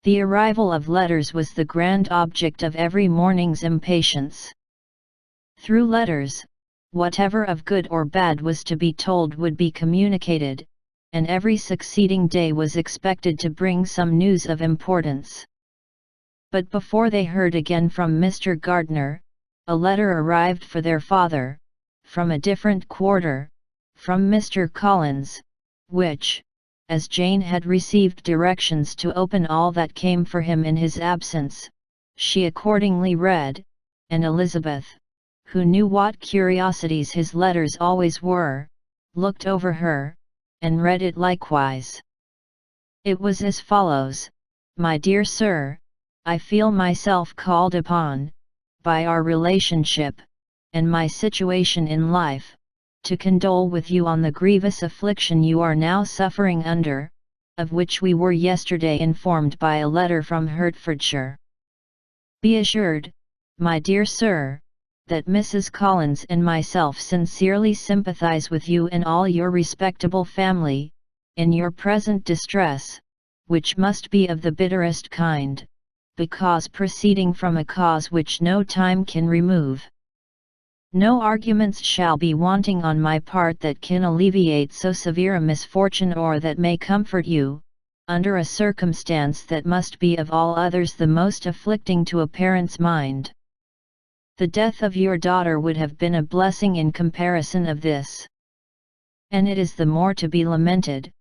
The arrival of letters was the grand object of every morning's impatience. Through letters, whatever of good or bad was to be told would be communicated, and every succeeding day was expected to bring some news of importance. But before they heard again from Mr. Gardiner, a letter arrived for their father, from a different quarter, from Mr. Collins, which, as Jane had received directions to open all that came for him in his absence, she accordingly read, and Elizabeth, who knew what curiosities his letters always were, looked over her, and read it likewise. It was as follows: "My dear Sir, I feel myself called upon, by our relationship, and my situation in life, to condole with you on the grievous affliction you are now suffering under, of which we were yesterday informed by a letter from Hertfordshire. Be assured, my dear Sir, that Mrs. Collins and myself sincerely sympathize with you and all your respectable family, in your present distress, which must be of the bitterest kind, because proceeding from a cause which no time can remove. No arguments shall be wanting on my part that can alleviate so severe a misfortune or that may comfort you, under a circumstance that must be of all others the most afflicting to a parent's mind. The death of your daughter would have been a blessing in comparison of this. And it is the more to be lamented,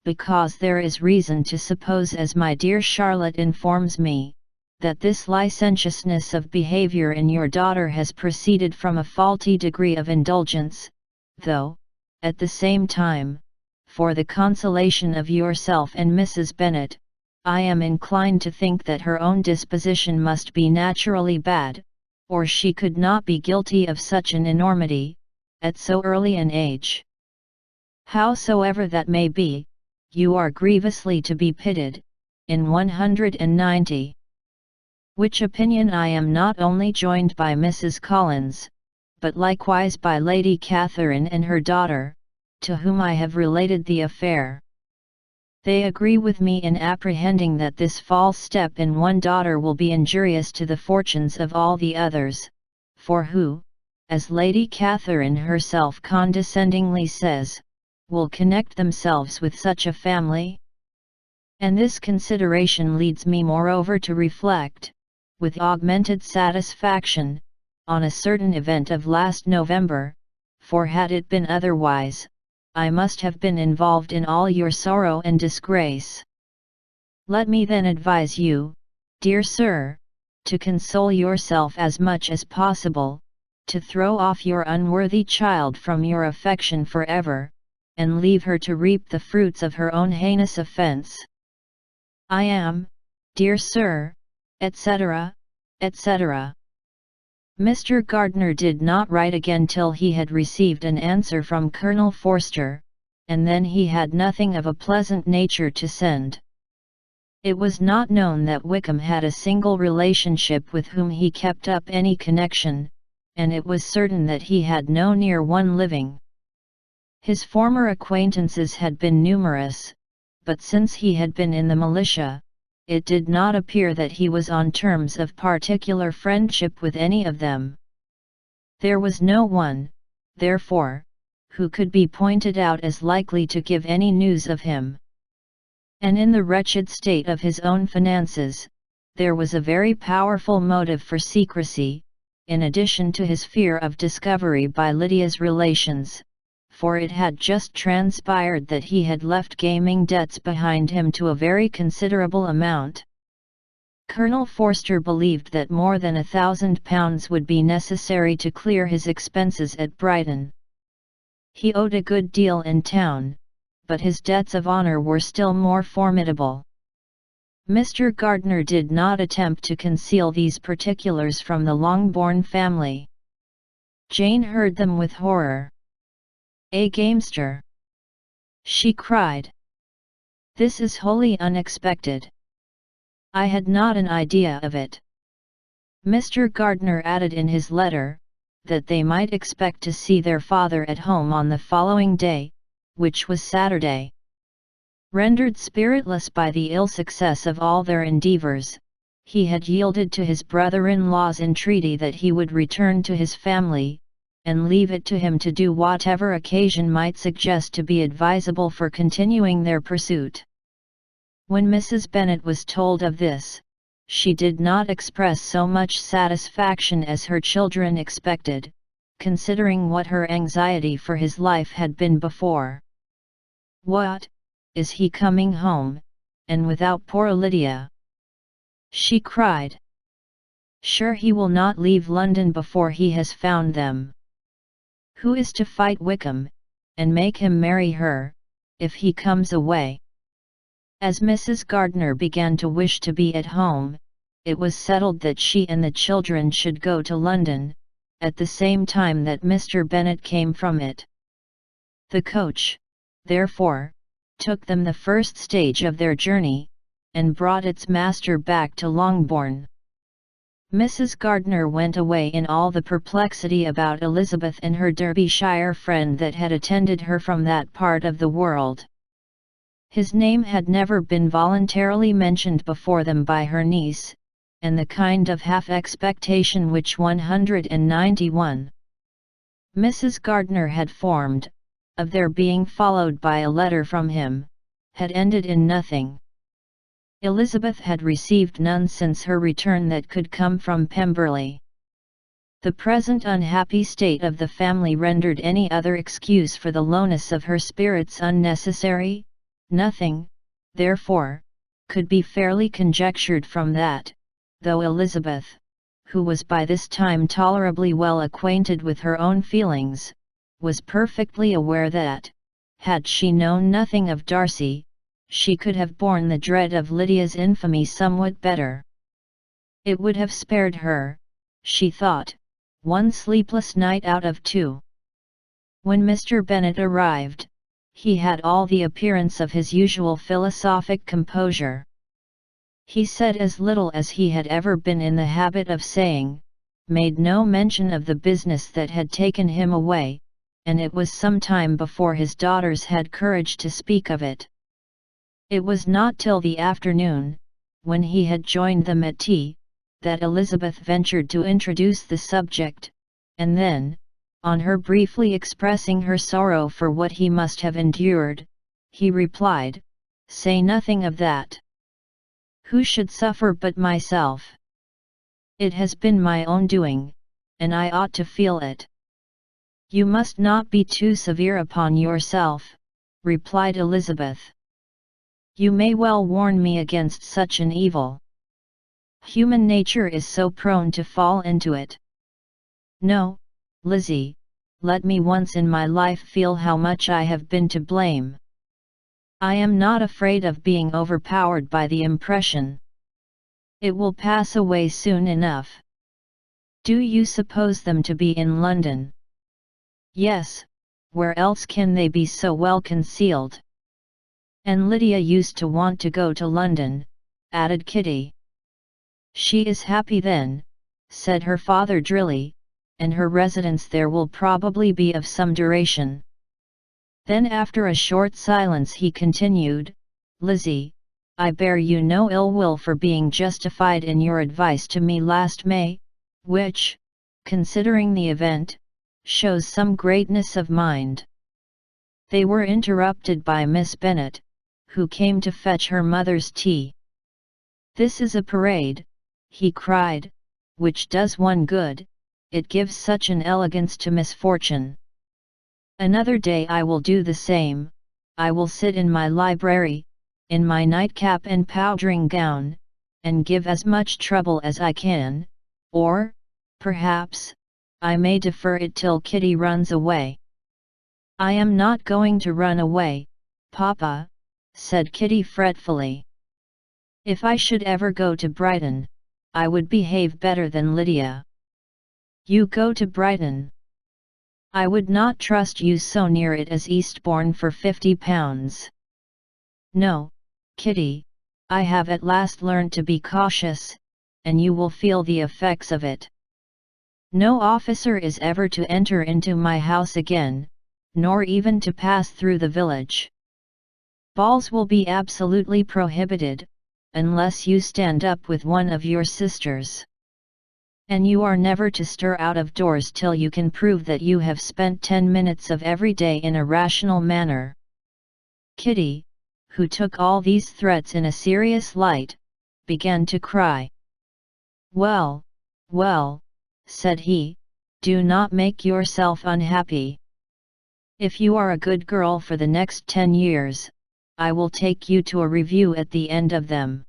because there is reason to suppose, as my dear Charlotte informs me, that this licentiousness of behavior in your daughter has proceeded from a faulty degree of indulgence, though, at the same time, for the consolation of yourself and Mrs. Bennet, I am inclined to think that her own disposition must be naturally bad, or she could not be guilty of such an enormity, at so early an age. Howsoever that may be, you are grievously to be pitied, in 190. Which opinion I am not only joined by Mrs. Collins, but likewise by Lady Catherine and her daughter, to whom I have related the affair. They agree with me in apprehending that this false step in one daughter will be injurious to the fortunes of all the others, for who, as Lady Catherine herself condescendingly says, will connect themselves with such a family? And this consideration leads me moreover to reflect, with augmented satisfaction, on a certain event of last November, for had it been otherwise, I must have been involved in all your sorrow and disgrace. Let me then advise you, dear Sir, to console yourself as much as possible, to throw off your unworthy child from your affection forever, and leave her to reap the fruits of her own heinous offence. I am, dear Sir, etc., etc. Mr. Gardiner did not write again till he had received an answer from Colonel Forster, and then he had nothing of a pleasant nature to send. It was not known that Wickham had a single relationship with whom he kept up any connection, and it was certain that he had no near one living. His former acquaintances had been numerous, but since he had been in the militia, it did not appear that he was on terms of particular friendship with any of them. There was no one, therefore, who could be pointed out as likely to give any news of him. And in the wretched state of his own finances, there was a very powerful motive for secrecy, in addition to his fear of discovery by Lydia's relations, for it had just transpired that he had left gaming debts behind him to a very considerable amount. Colonel Forster believed that more than £1,000 would be necessary to clear his expenses at Brighton. He owed a good deal in town, but his debts of honour were still more formidable. Mr. Gardiner did not attempt to conceal these particulars from the Longbourn family. Jane heard them with horror. "A gamester!" she cried. "This is wholly unexpected. I had not an idea of it." Mr. Gardiner added in his letter, that they might expect to see their father at home on the following day, which was Saturday. Rendered spiritless by the ill success of all their endeavours, he had yielded to his brother-in-law's entreaty that he would return to his family, and leave it to him to do whatever occasion might suggest to be advisable for continuing their pursuit. When Mrs. Bennet was told of this, she did not express so much satisfaction as her children expected, considering what her anxiety for his life had been before. "What, is he coming home, and without poor Lydia?" she cried. "Sure he will not leave London before he has found them. Who is to fight Wickham, and make him marry her, if he comes away?" As Mrs. Gardiner began to wish to be at home, it was settled that she and the children should go to London, at the same time that Mr. Bennet came from it. The coach, therefore, took them the first stage of their journey, and brought its master back to Longbourn. Mrs. Gardiner went away in all the perplexity about Elizabeth and her Derbyshire friend that had attended her from that part of the world. His name had never been voluntarily mentioned before them by her niece, and the kind of half-expectation which 191 Mrs. Gardiner had formed, of their being followed by a letter from him, had ended in nothing. Elizabeth had received none since her return that could come from Pemberley. The present unhappy state of the family rendered any other excuse for the lowness of her spirits unnecessary. Nothing, therefore, could be fairly conjectured from that, though Elizabeth, who was by this time tolerably well acquainted with her own feelings, was perfectly aware that, had she known nothing of Darcy, she could have borne the dread of Lydia's infamy somewhat better. It would have spared her, she thought, one sleepless night out of two. When Mr. Bennet arrived, he had all the appearance of his usual philosophic composure. He said as little as he had ever been in the habit of saying, made no mention of the business that had taken him away, and it was some time before his daughters had courage to speak of it. It was not till the afternoon, when he had joined them at tea, that Elizabeth ventured to introduce the subject, and then, on her briefly expressing her sorrow for what he must have endured, he replied, "Say nothing of that. Who should suffer but myself? It has been my own doing, and I ought to feel it." "You must not be too severe upon yourself," replied Elizabeth. "You may well warn me against such an evil. Human nature is so prone to fall into it. No, Lizzie, let me once in my life feel how much I have been to blame. I am not afraid of being overpowered by the impression. It will pass away soon enough." "Do you suppose them to be in London?" "Yes, where else can they be so well concealed?" "And Lydia used to want to go to London," added Kitty. "She is happy then," said her father drily, "and her residence there will probably be of some duration." Then after a short silence he continued, "Lizzie, I bear you no ill will for being justified in your advice to me last May, which, considering the event, shows some greatness of mind." They were interrupted by Miss Bennet, who came to fetch her mother's tea. "This is a parade," he cried, "which does one good, it gives such an elegance to misfortune. Another day I will do the same. I will sit in my library, in my nightcap and powdering gown, and give as much trouble as I can, or, perhaps, I may defer it till Kitty runs away." "I am not going to run away, Papa," said Kitty fretfully. "If I should ever go to Brighton, I would behave better than Lydia." "You go to Brighton? I would not trust you so near it as Eastbourne for £50. No, Kitty, I have at last learned to be cautious, and you will feel the effects of it. No officer is ever to enter into my house again, nor even to pass through the village. Balls will be absolutely prohibited, unless you stand up with one of your sisters. And you are never to stir out of doors till you can prove that you have spent 10 minutes of every day in a rational manner." Kitty, who took all these threats in a serious light, began to cry. "Well, well," said he, "do not make yourself unhappy. If you are a good girl for the next 10 years, I will take you to a review at the end of them."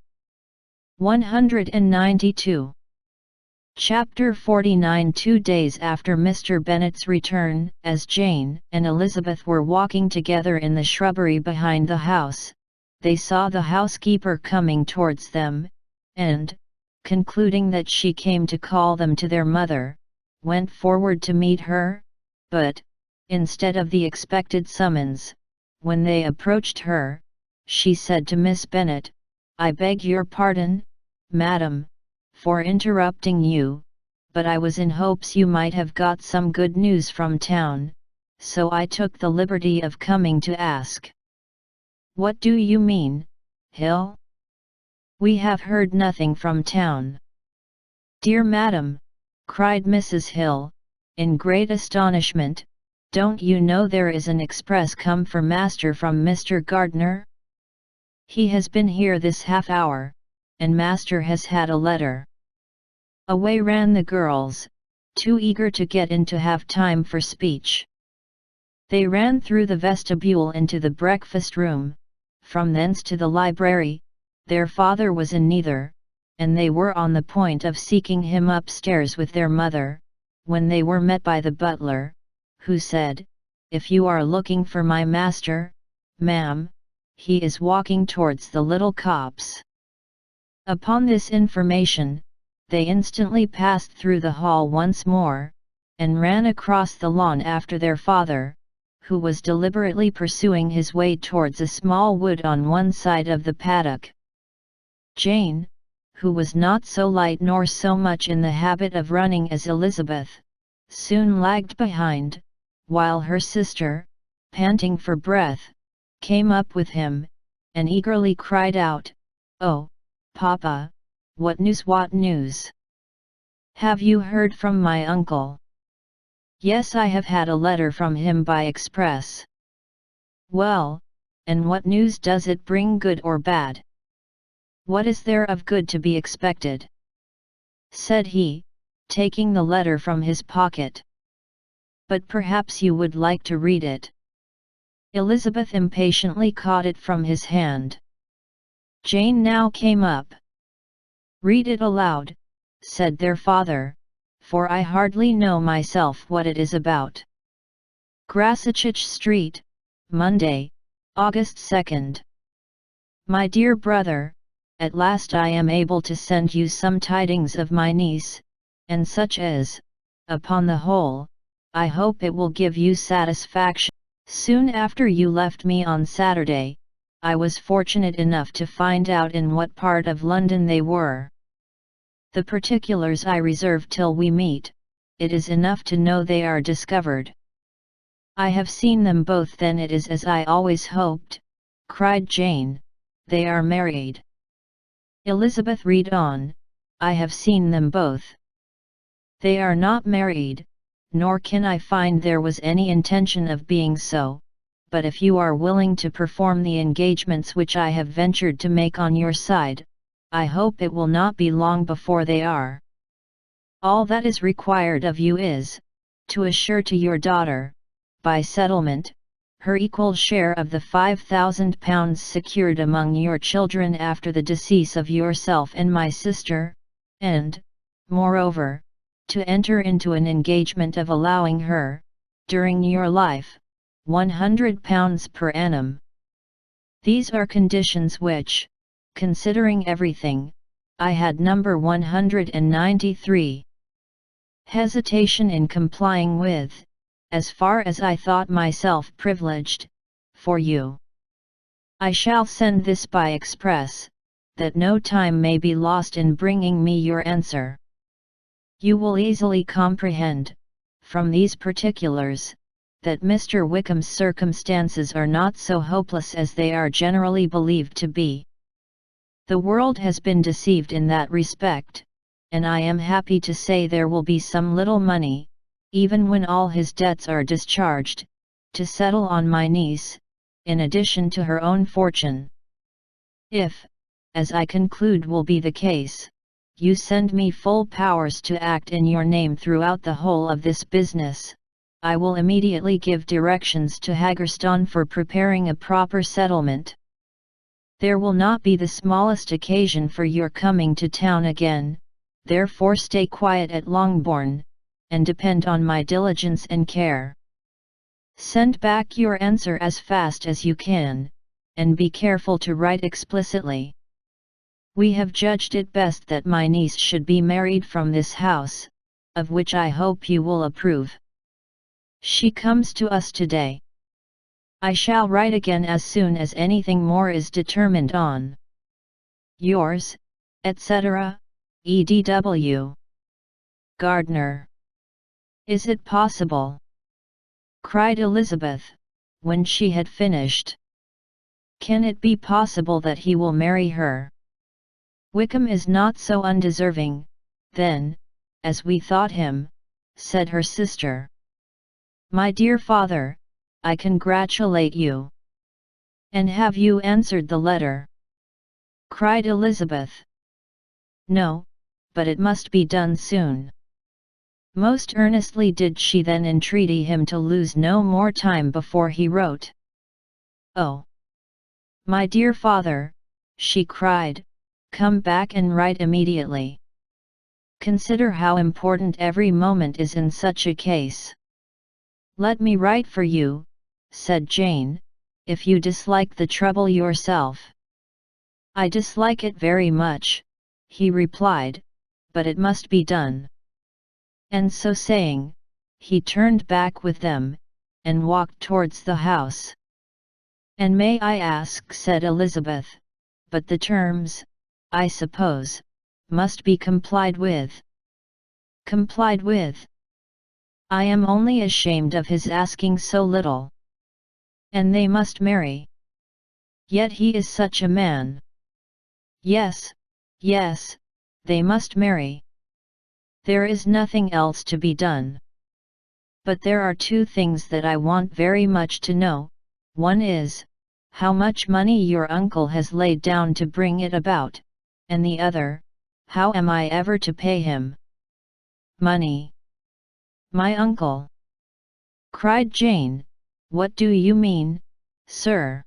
192. Chapter 49. 2 days after Mr. Bennet's return, as Jane and Elizabeth were walking together in the shrubbery behind the house, they saw the housekeeper coming towards them, and, concluding that she came to call them to their mother, went forward to meet her, but, instead of the expected summons, when they approached her, she said to Miss Bennet, "I beg your pardon, madam, for interrupting you, but I was in hopes you might have got some good news from town, so I took the liberty of coming to ask." "What do you mean, Hill? We have heard nothing from town." "Dear madam," cried Mrs. Hill, in great astonishment, "don't you know there is an express come for master from Mr. Gardner? He has been here this half hour, and master has had a letter." Away ran the girls, too eager to get in to have time for speech. They ran through the vestibule into the breakfast room, from thence to the library. Their father was in neither, and they were on the point of seeking him upstairs with their mother, when they were met by the butler, who said, "If you are looking for my master, ma'am, he is walking towards the little copse." Upon this information, they instantly passed through the hall once more, and ran across the lawn after their father, who was deliberately pursuing his way towards a small wood on one side of the paddock. Jane, who was not so light nor so much in the habit of running as Elizabeth, soon lagged behind, while her sister, panting for breath, came up with him, and eagerly cried out, "Oh, Papa, what news, what news? Have you heard from my uncle?" "Yes, I have had a letter from him by express." "Well, and what news does it bring, good or bad?" "What is there of good to be expected?" said he, taking the letter from his pocket. "But perhaps you would like to read it." Elizabeth impatiently caught it from his hand. Jane now came up. "Read it aloud," said their father, "for I hardly know myself what it is about." Grasachich Street, Monday, August 2nd. My dear brother, at last I am able to send you some tidings of my niece, and such as, upon the whole, I hope it will give you satisfaction. Soon after you left me on Saturday, I was fortunate enough to find out in what part of London they were. The particulars I reserve till we meet. It is enough to know they are discovered. I have seen them both, then it is as I always hoped," cried Jane, "they are married." Elizabeth read on, "I have seen them both. They are not married, nor can I find there was any intention of being so, but if you are willing to perform the engagements which I have ventured to make on your side, I hope it will not be long before they are. All that is required of you is, to assure to your daughter, by settlement, her equal share of the £5,000 secured among your children after the decease of yourself and my sister, and, moreover, to enter into an engagement of allowing her, during your life, £100 per annum. These are conditions which, considering everything, I had number 193 hesitation in complying with, as far as I thought myself privileged, for you. I shall send this by express, that no time may be lost in bringing me your answer. You will easily comprehend, from these particulars, that Mr. Wickham's circumstances are not so hopeless as they are generally believed to be. The world has been deceived in that respect, and I am happy to say there will be some little money, even when all his debts are discharged, to settle on my niece, in addition to her own fortune. If, as I conclude will be the case, you send me full powers to act in your name throughout the whole of this business, I will immediately give directions to Haggerston for preparing a proper settlement. There will not be the smallest occasion for your coming to town again, therefore stay quiet at Longbourn, and depend on my diligence and care. Send back your answer as fast as you can, and be careful to write explicitly. We have judged it best that my niece should be married from this house, of which I hope you will approve. She comes to us today. I shall write again as soon as anything more is determined on. Yours, etc., E.D.W. Gardner. Is it possible? Cried Elizabeth, when she had finished. Can it be possible that he will marry her? Wickham is not so undeserving, then, as we thought him, said her sister. My dear father, I congratulate you. And have you answered the letter? Cried Elizabeth. No, but it must be done soon. Most earnestly did she then entreaty him to lose no more time before he wrote. Oh! My dear father, she cried, come back and write immediately. Consider how important every moment is in such a case. Let me write for you, said Jane, if you dislike the trouble yourself. I dislike it very much, he replied, but it must be done. And so saying, he turned back with them, and walked towards the house. And may I ask, said Elizabeth, but the terms, I suppose, must be complied with. Complied with? I am only ashamed of his asking so little. And they must marry. Yet he is such a man. Yes, yes, they must marry. There is nothing else to be done. But there are two things that I want very much to know. One is, how much money your uncle has laid down to bring it about, and the other, how am I ever to pay him? Money. My uncle! Cried Jane, what do you mean, sir?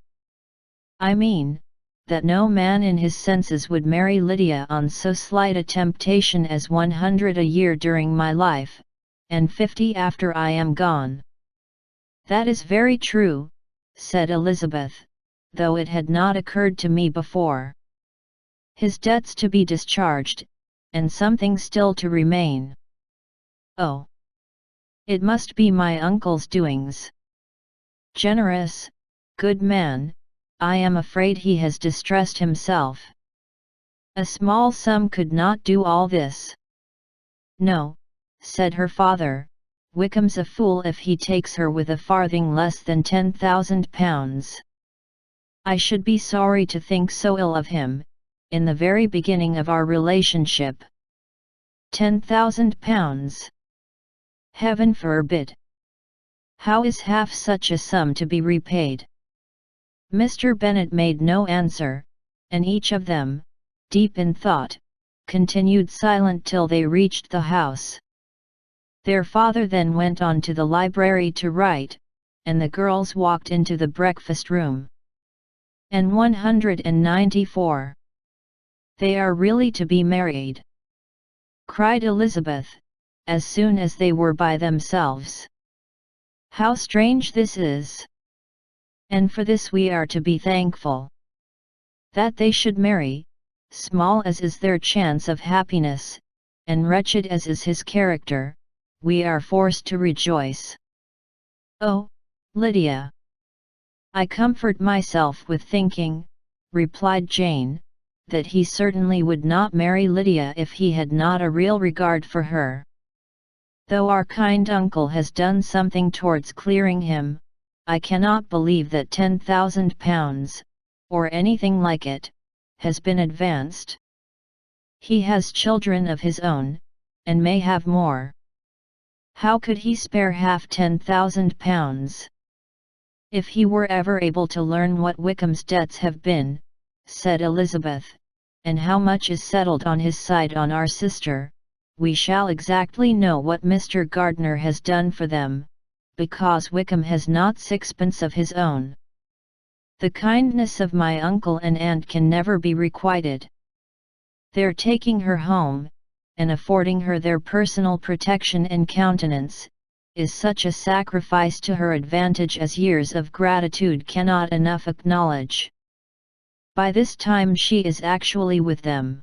I mean, that no man in his senses would marry Lydia on so slight a temptation as 100 a year during my life, and 50 after I am gone. That is very true, said Elizabeth, though it had not occurred to me before. His debts to be discharged, and something still to remain. Oh! It must be my uncle's doings. Generous, good man, I am afraid he has distressed himself. A small sum could not do all this. No, said her father, Wickham's a fool if he takes her with a farthing less than £10,000. I should be sorry to think so ill of him, in the very beginning of our relationship. £10,000. Heaven forbid! How is half such a sum to be repaid? Mr. Bennet made no answer, and each of them, deep in thought, continued silent till they reached the house. Their father then went on to the library to write, and the girls walked into the breakfast room. And 194. They are really to be married! Cried Elizabeth, as soon as they were by themselves. How strange this is! And for this we are to be thankful. That they should marry, small as is their chance of happiness, and wretched as is his character, we are forced to rejoice. Oh, Lydia! I comfort myself with thinking, replied Jane, that he certainly would not marry Lydia if he had not a real regard for her. Though our kind uncle has done something towards clearing him, I cannot believe that £10,000, or anything like it, has been advanced. He has children of his own, and may have more. How could he spare half £10,000? If he were ever able to learn what Wickham's debts have been, said Elizabeth, and how much is settled on his side on our sister, we shall exactly know what Mr. Gardiner has done for them, because Wickham has not sixpence of his own. The kindness of my uncle and aunt can never be requited. Their taking her home, and affording her their personal protection and countenance, is such a sacrifice to her advantage as years of gratitude cannot enough acknowledge. By this time she is actually with them.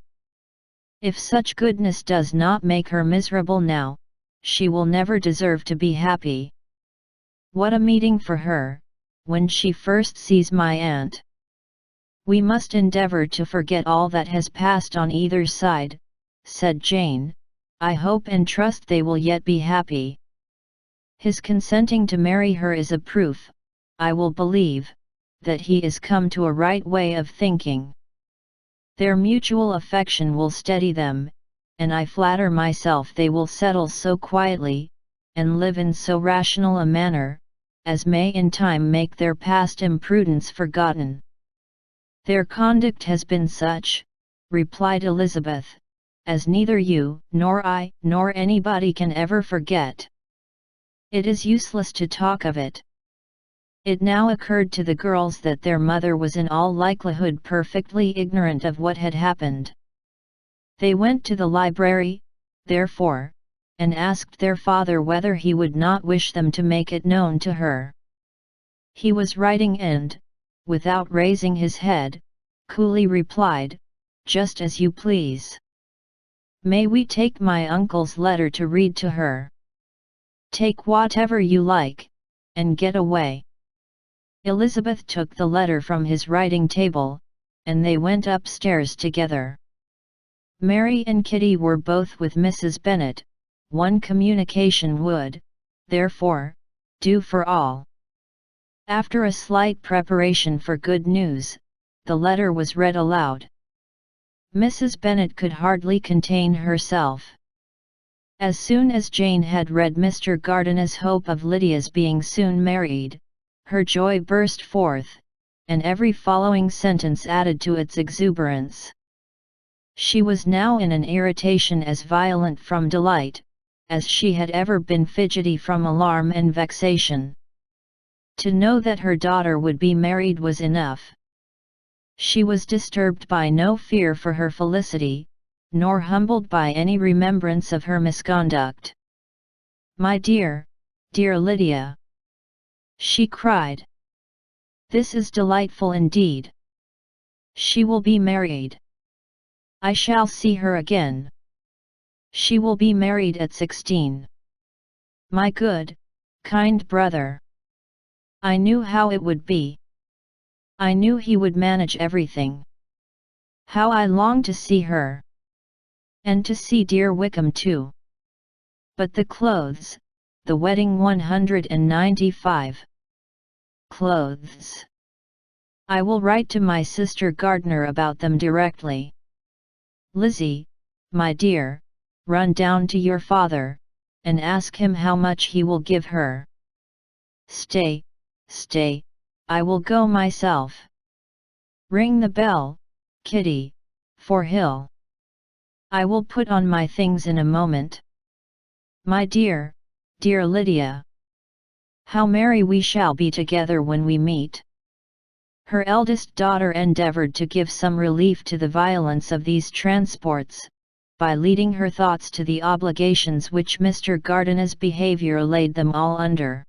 If such goodness does not make her miserable now, she will never deserve to be happy. What a meeting for her, when she first sees my aunt! We must endeavour to forget all that has passed on either side, said Jane. I hope and trust they will yet be happy. His consenting to marry her is a proof, I will believe, that he is come to a right way of thinking. Their mutual affection will steady them, and I flatter myself they will settle so quietly, and live in so rational a manner, as may in time make their past imprudence forgotten. Their conduct has been such, replied Elizabeth, as neither you, nor I, nor anybody can ever forget. It is useless to talk of it. It now occurred to the girls that their mother was in all likelihood perfectly ignorant of what had happened. They went to the library, therefore, and asked their father whether he would not wish them to make it known to her. He was writing and, without raising his head, coolly replied, "Just as you please. May we take my uncle's letter to read to her?" "Take whatever you like, and get away." Elizabeth took the letter from his writing table, and they went upstairs together. Mary and Kitty were both with Mrs. Bennet. One communication would, therefore, do for all. After a slight preparation for good news, the letter was read aloud. Mrs. Bennet could hardly contain herself. As soon as Jane had read Mr. Gardiner's hope of Lydia's being soon married, her joy burst forth, and every following sentence added to its exuberance. She was now in an irritation as violent from delight, as she had ever been fidgety from alarm and vexation. To know that her daughter would be married was enough. She was disturbed by no fear for her felicity, nor humbled by any remembrance of her misconduct. "My dear, dear Lydia!" she cried. "This is delightful indeed. She will be married. I shall see her again. She will be married at 16. My good, kind brother! I knew how it would be. I knew he would manage everything. How I long to see her! And to see dear Wickham too. But the clothes, the wedding 195. Clothes. I will write to my sister Gardiner about them directly. Lizzie, my dear, run down to your father, and ask him how much he will give her. Stay, stay, I will go myself. Ring the bell, Kitty, for Hill. I will put on my things in a moment. My dear, dear Lydia! How merry we shall be together when we meet!" Her eldest daughter endeavoured to give some relief to the violence of these transports, by leading her thoughts to the obligations which Mr. Gardiner's behaviour laid them all under.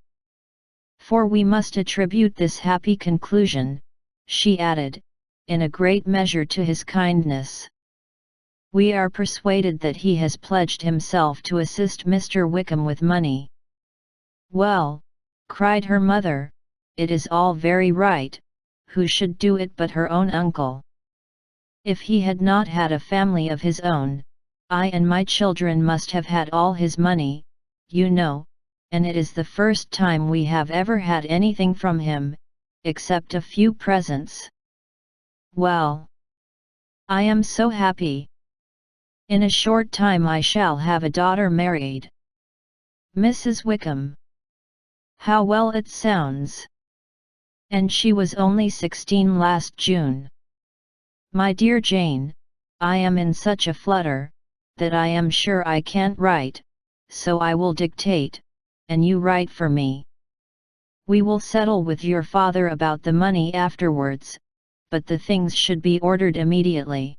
"For we must attribute this happy conclusion," she added, "in a great measure to his kindness. We are persuaded that he has pledged himself to assist Mr. Wickham with money." "Well," cried her mother, "it is all very right. Who should do it but her own uncle? If he had not had a family of his own, I and my children must have had all his money, you know, and it is the first time we have ever had anything from him, except a few presents. Well, I am so happy. In a short time I shall have a daughter married. Mrs. Wickham. How well it sounds. And she was only 16 last June. My dear Jane, I am in such a flutter, that I am sure I can't write, so I will dictate, and you write for me. We will settle with your father about the money afterwards, but the things should be ordered immediately.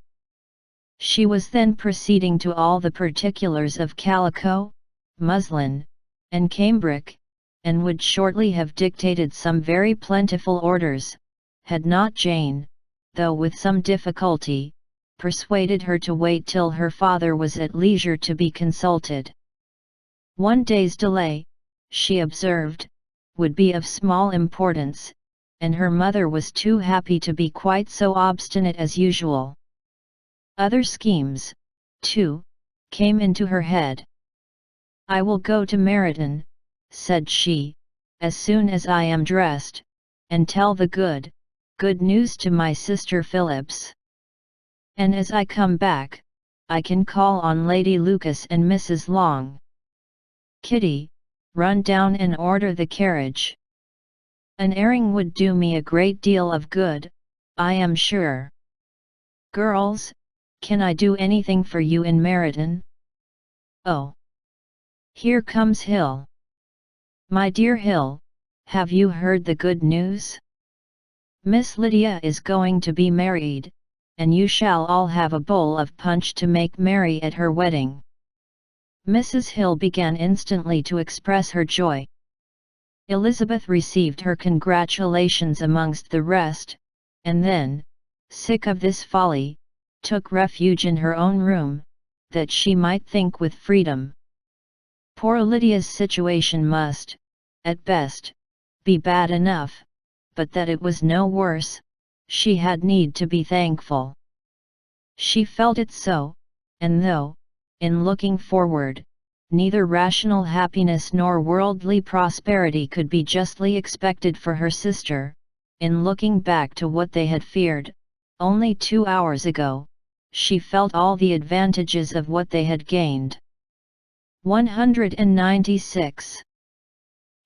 She was then proceeding to all the particulars of calico, muslin, and cambric, and would shortly have dictated some very plentiful orders, had not Jane, though with some difficulty, persuaded her to wait till her father was at leisure to be consulted. One day's delay, she observed, would be of small importance, and her mother was too happy to be quite so obstinate as usual. Other schemes, too, came into her head. I will go to Meryton, said she, as soon as I am dressed, and tell the good news to my sister Phillips. And as I come back, I can call on Lady Lucas and Mrs. Long. Kitty, run down and order the carriage. An airing would do me a great deal of good, I am sure. Girls, can I do anything for you in Meryton? Oh! Here comes Hill. My dear Hill, have you heard the good news? Miss Lydia is going to be married, and you shall all have a bowl of punch to make merry at her wedding. Mrs. Hill began instantly to express her joy. Elizabeth received her congratulations amongst the rest, and then, sick of this folly, took refuge in her own room, that she might think with freedom. Poor Lydia's situation must, at best, be bad enough, but that it was no worse, she had need to be thankful. She felt it so, and though, in looking forward, neither rational happiness nor worldly prosperity could be justly expected for her sister, in looking back to what they had feared, only 2 hours ago, she felt all the advantages of what they had gained. 196.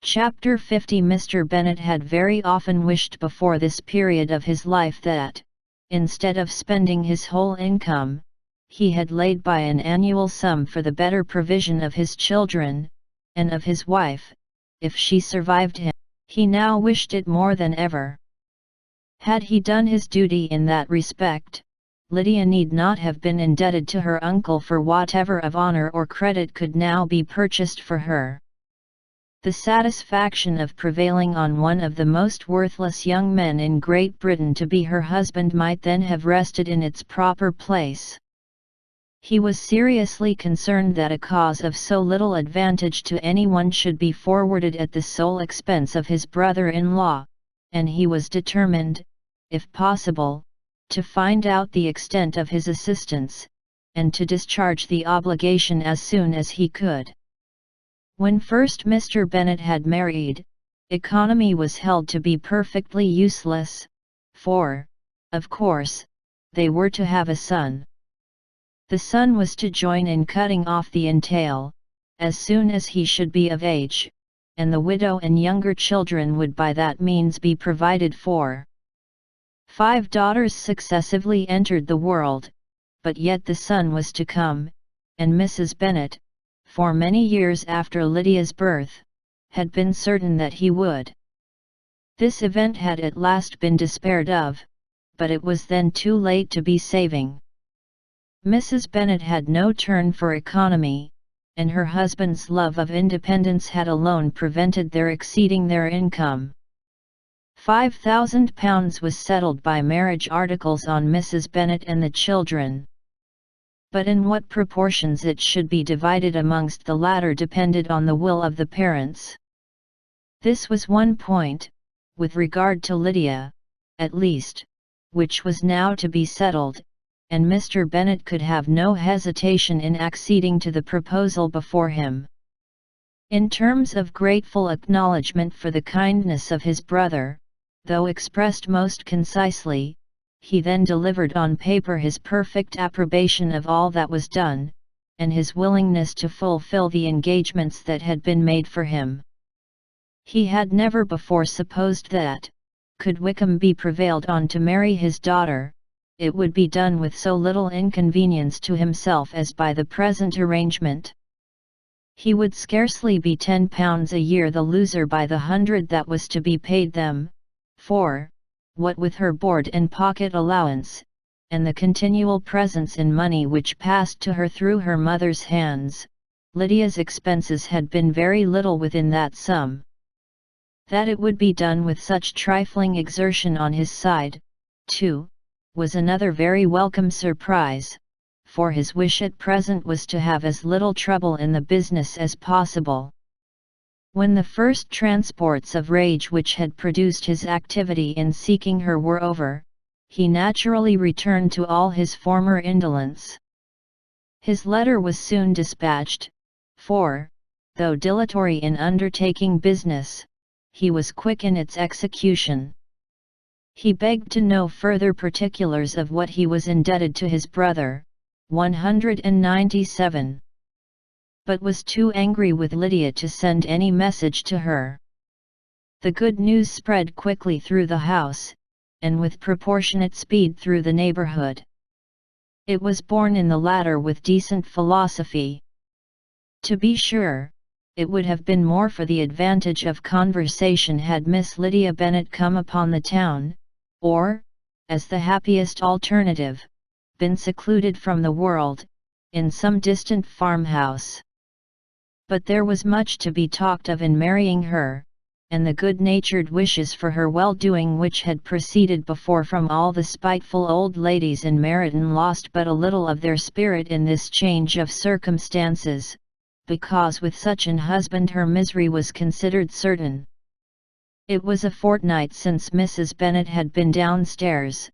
Chapter 50. Mr. Bennet had very often wished before this period of his life that, instead of spending his whole income, he had laid by an annual sum for the better provision of his children, and of his wife, if she survived him. He now wished it more than ever. Had he done his duty in that respect, Lydia need not have been indebted to her uncle for whatever of honour or credit could now be purchased for her. The satisfaction of prevailing on one of the most worthless young men in Great Britain to be her husband might then have rested in its proper place. He was seriously concerned that a cause of so little advantage to anyone should be forwarded at the sole expense of his brother-in-law, and he was determined, if possible, to find out the extent of his assistance, and to discharge the obligation as soon as he could. When first Mr. Bennet had married, economy was held to be perfectly useless, for, of course, they were to have a son. The son was to join in cutting off the entail, as soon as he should be of age, and the widow and younger children would by that means be provided for. 5 daughters successively entered the world, but yet the son was to come, and Mrs. Bennet, for many years after Lydia's birth, had been certain that he would. This event had at last been despaired of, but it was then too late to be saving. Mrs. Bennet had no turn for economy, and her husband's love of independence had alone prevented their exceeding their income. £5,000 was settled by marriage articles on Mrs. Bennet and the children. But in what proportions it should be divided amongst the latter depended on the will of the parents. This was one point, with regard to Lydia, at least, which was now to be settled, and Mr. Bennet could have no hesitation in acceding to the proposal before him. In terms of grateful acknowledgement for the kindness of his brother, though expressed most concisely, he then delivered on paper his perfect approbation of all that was done, and his willingness to fulfill the engagements that had been made for him. He had never before supposed that, could Wickham be prevailed on to marry his daughter, it would be done with so little inconvenience to himself as by the present arrangement. He would scarcely be £10 a year the loser by the 100 that was to be paid them, for, what with her board and pocket allowance, and the continual presents in money which passed to her through her mother's hands, Lydia's expenses had been very little within that sum. That it would be done with such trifling exertion on his side, too, was another very welcome surprise, for his wish at present was to have as little trouble in the business as possible. When the first transports of rage which had produced his activity in seeking her were over, he naturally returned to all his former indolence. His letter was soon dispatched, for, though dilatory in undertaking business, he was quick in its execution. He begged to know further particulars of what he was indebted to his brother, 197. But was too angry with Lydia to send any message to her. The good news spread quickly through the house, and with proportionate speed through the neighborhood. It was borne in the latter with decent philosophy. To be sure, it would have been more for the advantage of conversation had Miss Lydia Bennet come upon the town, or, as the happiest alternative, been secluded from the world, in some distant farmhouse. But there was much to be talked of in marrying her, and the good-natured wishes for her well-doing which had proceeded before from all the spiteful old ladies in Meryton lost but a little of their spirit in this change of circumstances, because with such an husband her misery was considered certain. It was a fortnight since Mrs. Bennet had been downstairs,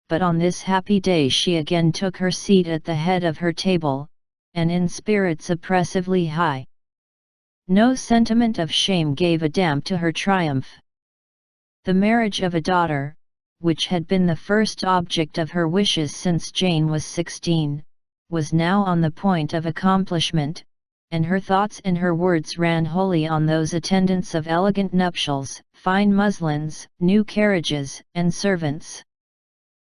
but on this happy day she again took her seat at the head of her table, and in spirits oppressively high. No sentiment of shame gave a damp to her triumph. The marriage of a daughter, which had been the first object of her wishes since Jane was 16, was now on the point of accomplishment, and her thoughts and her words ran wholly on those attendants of elegant nuptials, fine muslins, new carriages, and servants.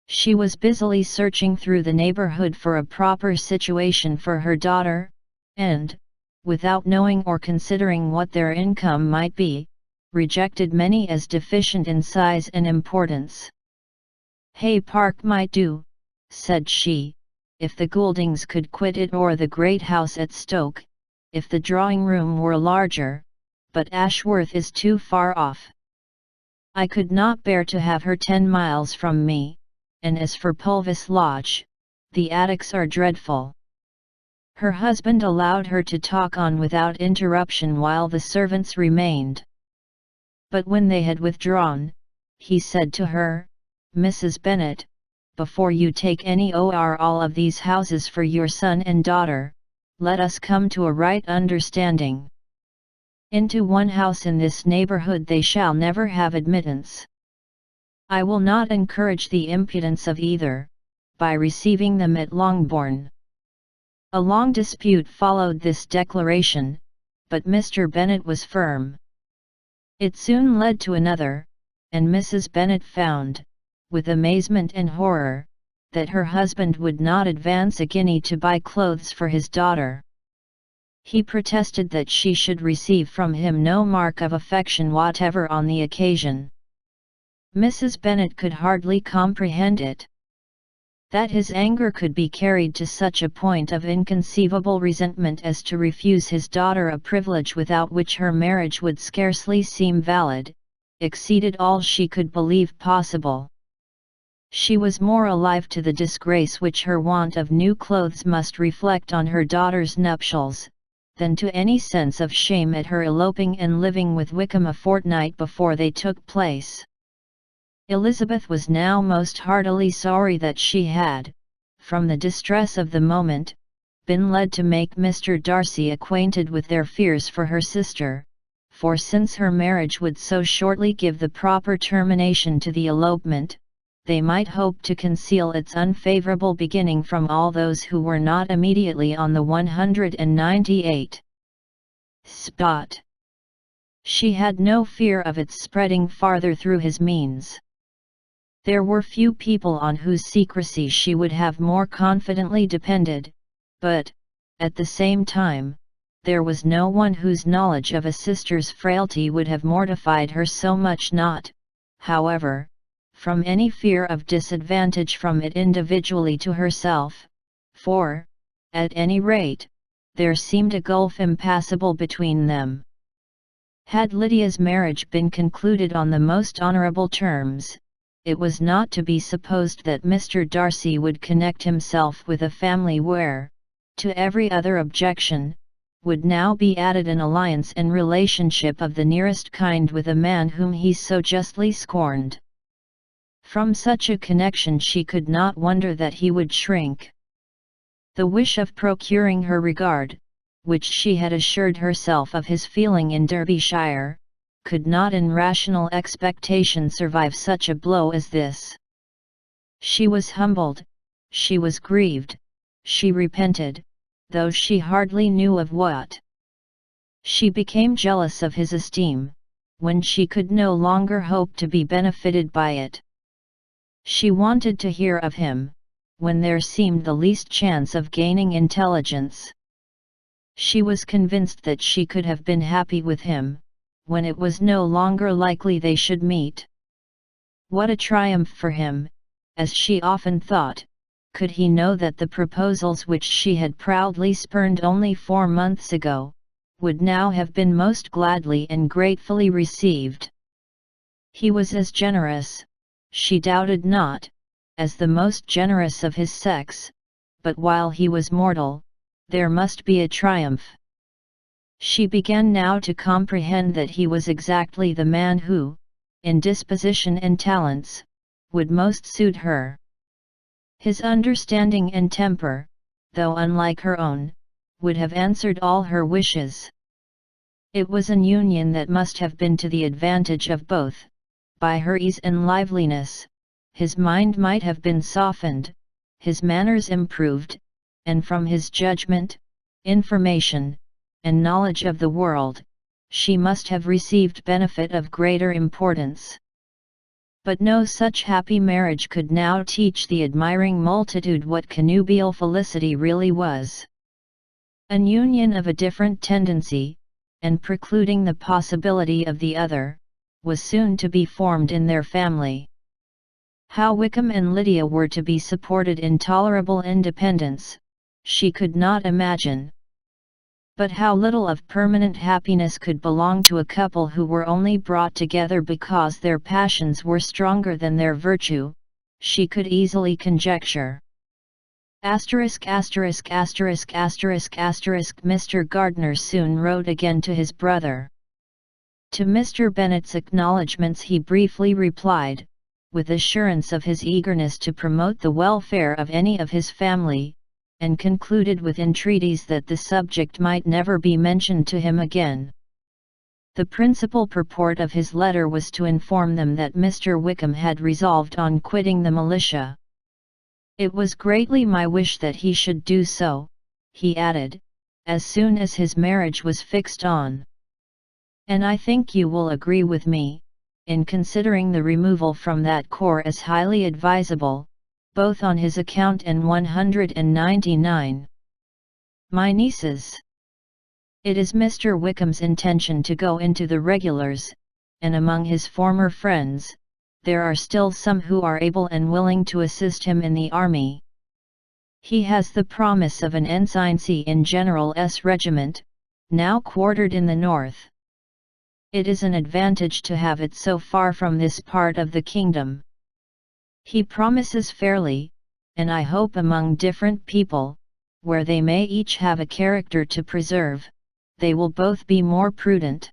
She was busily searching through the neighborhood for a proper situation for her daughter, and, without knowing or considering what their income might be, rejected many as deficient in size and importance. Hay Park might do, said she, if the Gouldings could quit it, or the great house at Stoke, if the drawing-room were larger, but Ashworth is too far off. I could not bear to have her 10 miles from me, and as for Pulvis Lodge, the attics are dreadful. Her husband allowed her to talk on without interruption while the servants remained. But when they had withdrawn, he said to her, "Mrs. Bennet, before you take any or all of these houses for your son and daughter, let us come to a right understanding. Into one house in this neighborhood they shall never have admittance. I will not encourage the impudence of either, by receiving them at Longbourn." A long dispute followed this declaration, but Mr. Bennet was firm. It soon led to another, and Mrs. Bennet found, with amazement and horror, that her husband would not advance a guinea to buy clothes for his daughter. He protested that she should receive from him no mark of affection whatever on the occasion. Mrs. Bennet could hardly comprehend it. That his anger could be carried to such a point of inconceivable resentment as to refuse his daughter a privilege without which her marriage would scarcely seem valid, exceeded all she could believe possible. She was more alive to the disgrace which her want of new clothes must reflect on her daughter's nuptials, than to any sense of shame at her eloping and living with Wickham a fortnight before they took place. Elizabeth was now most heartily sorry that she had, from the distress of the moment, been led to make Mr. Darcy acquainted with their fears for her sister, for since her marriage would so shortly give the proper termination to the elopement, they might hope to conceal its unfavourable beginning from all those who were not immediately on the 198 spot. She had no fear of its spreading farther through his means. There were few people on whose secrecy she would have more confidently depended, but, at the same time, there was no one whose knowledge of a sister's frailty would have mortified her so much, not, however, from any fear of disadvantage from it individually to herself, for, at any rate, there seemed a gulf impassable between them. Had Lydia's marriage been concluded on the most honourable terms, it was not to be supposed that Mr. Darcy would connect himself with a family where, to every other objection, would now be added an alliance and relationship of the nearest kind with a man whom he so justly scorned. From such a connection she could not wonder that he would shrink. The wish of procuring her regard, which she had assured herself of his feeling in Derbyshire, could not in rational expectation survive such a blow as this. She was humbled, she was grieved, she repented, though she hardly knew of what. She became jealous of his esteem, when she could no longer hope to be benefited by it. She wanted to hear of him, when there seemed the least chance of gaining intelligence. She was convinced that she could have been happy with him, when it was no longer likely they should meet. What a triumph for him, as she often thought, could he know that the proposals which she had proudly spurned only 4 months ago, would now have been most gladly and gratefully received. He was as generous, she doubted not, as the most generous of his sex, but while he was mortal, there must be a triumph. She began now to comprehend that he was exactly the man who, in disposition and talents, would most suit her. His understanding and temper, though unlike her own, would have answered all her wishes. It was an union that must have been to the advantage of both. By her ease and liveliness, his mind might have been softened, his manners improved, and from his judgment, information, and knowledge of the world, she must have received benefit of greater importance. But no such happy marriage could now teach the admiring multitude what connubial felicity really was. An union of a different tendency, and precluding the possibility of the other, was soon to be formed in their family. How Wickham and Lydia were to be supported in tolerable independence, she could not imagine. But how little of permanent happiness could belong to a couple who were only brought together because their passions were stronger than their virtue, she could easily conjecture. Mr. Gardiner soon wrote again to his brother. To Mr. Bennet's acknowledgments he briefly replied, with assurance of his eagerness to promote the welfare of any of his family, and concluded with entreaties that the subject might never be mentioned to him again. The principal purport of his letter was to inform them that Mr. Wickham had resolved on quitting the militia. It was greatly my wish that he should do so, he added, as soon as his marriage was fixed on. And I think you will agree with me, in considering the removal from that corps as highly advisable, both on his account and 199. My nieces. It is Mr. Wickham's intention to go into the regulars, and among his former friends, there are still some who are able and willing to assist him in the army. He has the promise of an ensigncy in General S. Regiment, now quartered in the north. It is an advantage to have it so far from this part of the kingdom. He promises fairly, and I hope among different people, where they may each have a character to preserve, they will both be more prudent.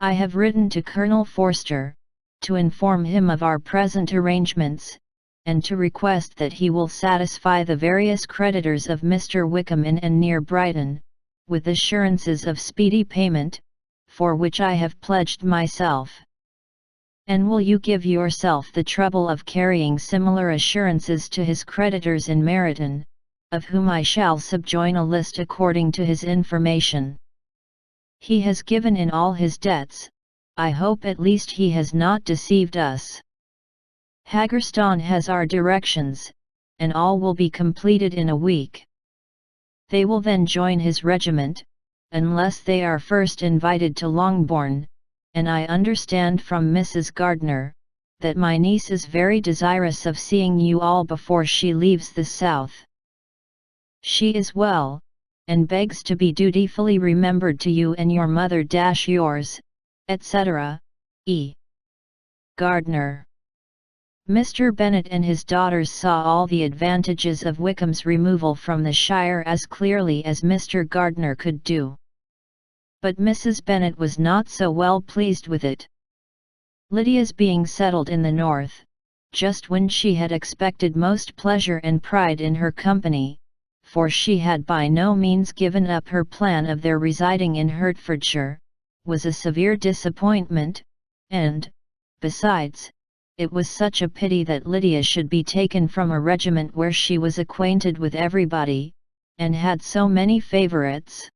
I have written to Colonel Forster, to inform him of our present arrangements, and to request that he will satisfy the various creditors of Mr. Wickham in and near Brighton, with assurances of speedy payment, for which I have pledged myself. And will you give yourself the trouble of carrying similar assurances to his creditors in Meryton, of whom I shall subjoin a list according to his information. He has given in all his debts, I hope at least he has not deceived us. Haggerstone has our directions, and all will be completed in a week. They will then join his regiment, unless they are first invited to Longbourn, and I understand from Mrs. Gardiner, that my niece is very desirous of seeing you all before she leaves the south. She is well, and begs to be dutifully remembered to you and your mother yours, etc. E. Gardiner. Mr. Bennet and his daughters saw all the advantages of Wickham's removal from the shire as clearly as Mr. Gardiner could do. But Mrs. Bennet was not so well pleased with it. Lydia's being settled in the north, just when she had expected most pleasure and pride in her company, for she had by no means given up her plan of their residing in Hertfordshire, was a severe disappointment, and, besides, it was such a pity that Lydia should be taken from a regiment where she was acquainted with everybody, and had so many favourites.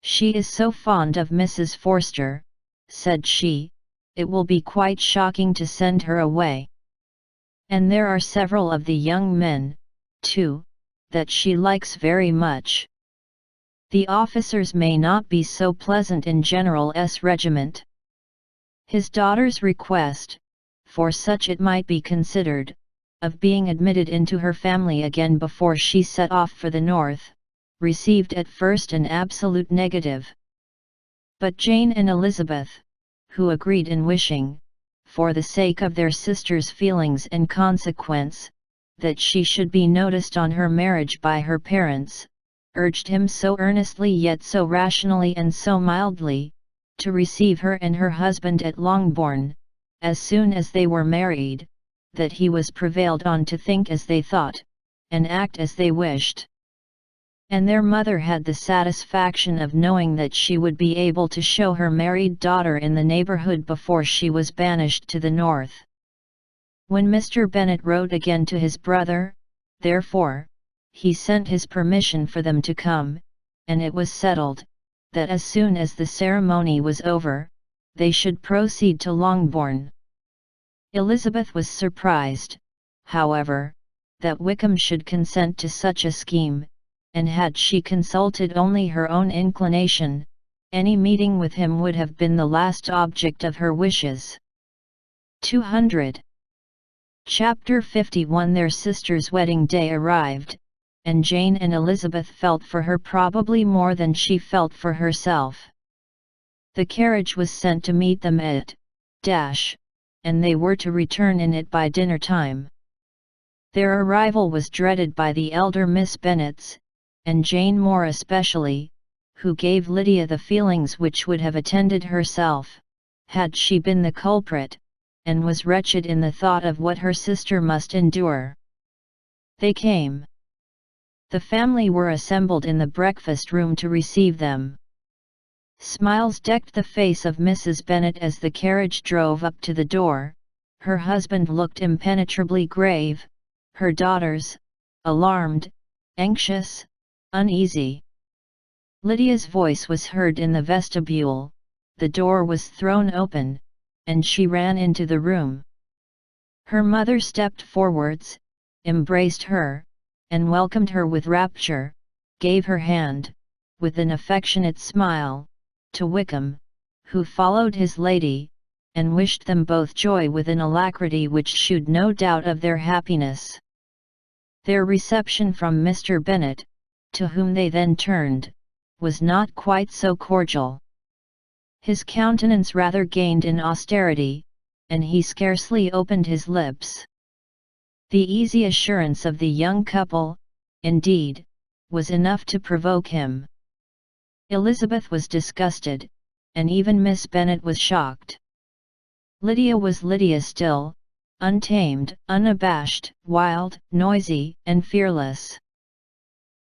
She is so fond of Mrs. Forster, said she, it will be quite shocking to send her away. And there are several of the young men, too, that she likes very much. The officers may not be so pleasant in General S. regiment. His daughter's request, for such it might be considered, of being admitted into her family again before she set off for the north, received at first an absolute negative. But Jane and Elizabeth, who agreed in wishing, for the sake of their sister's feelings and consequence, that she should be noticed on her marriage by her parents, urged him so earnestly yet so rationally and so mildly, to receive her and her husband at Longbourn, as soon as they were married, that he was prevailed on to think as they thought, and act as they wished. And their mother had the satisfaction of knowing that she would be able to show her married daughter in the neighbourhood before she was banished to the north. When Mr. Bennet wrote again to his brother, therefore, he sent his permission for them to come, and it was settled, that as soon as the ceremony was over, they should proceed to Longbourn. Elizabeth was surprised, however, that Wickham should consent to such a scheme, and had she consulted only her own inclination, any meeting with him would have been the last object of her wishes. 200. Chapter 51. Their sister's wedding day arrived, and Jane and Elizabeth felt for her probably more than she felt for herself. The carriage was sent to meet them at and they were to return in it by dinner time. Their arrival was dreaded by the elder Miss Bennets, and Jane more especially, who gave Lydia the feelings which would have attended herself, had she been the culprit, and was wretched in the thought of what her sister must endure. They came. The family were assembled in the breakfast room to receive them. Smiles decked the face of Mrs. Bennet as the carriage drove up to the door. Her husband looked impenetrably grave, her daughters, alarmed, anxious, uneasy. Lydia's voice was heard in the vestibule, the door was thrown open, and she ran into the room. Her mother stepped forwards, embraced her, and welcomed her with rapture, gave her hand, with an affectionate smile, to Wickham, who followed his lady, and wished them both joy with an alacrity which shewed no doubt of their happiness. Their reception from Mr. Bennet, to whom they then turned, was not quite so cordial. His countenance rather gained in austerity, and he scarcely opened his lips. The easy assurance of the young couple, indeed, was enough to provoke him. Elizabeth was disgusted, and even Miss Bennet was shocked. Lydia was Lydia still, untamed, unabashed, wild, noisy, and fearless.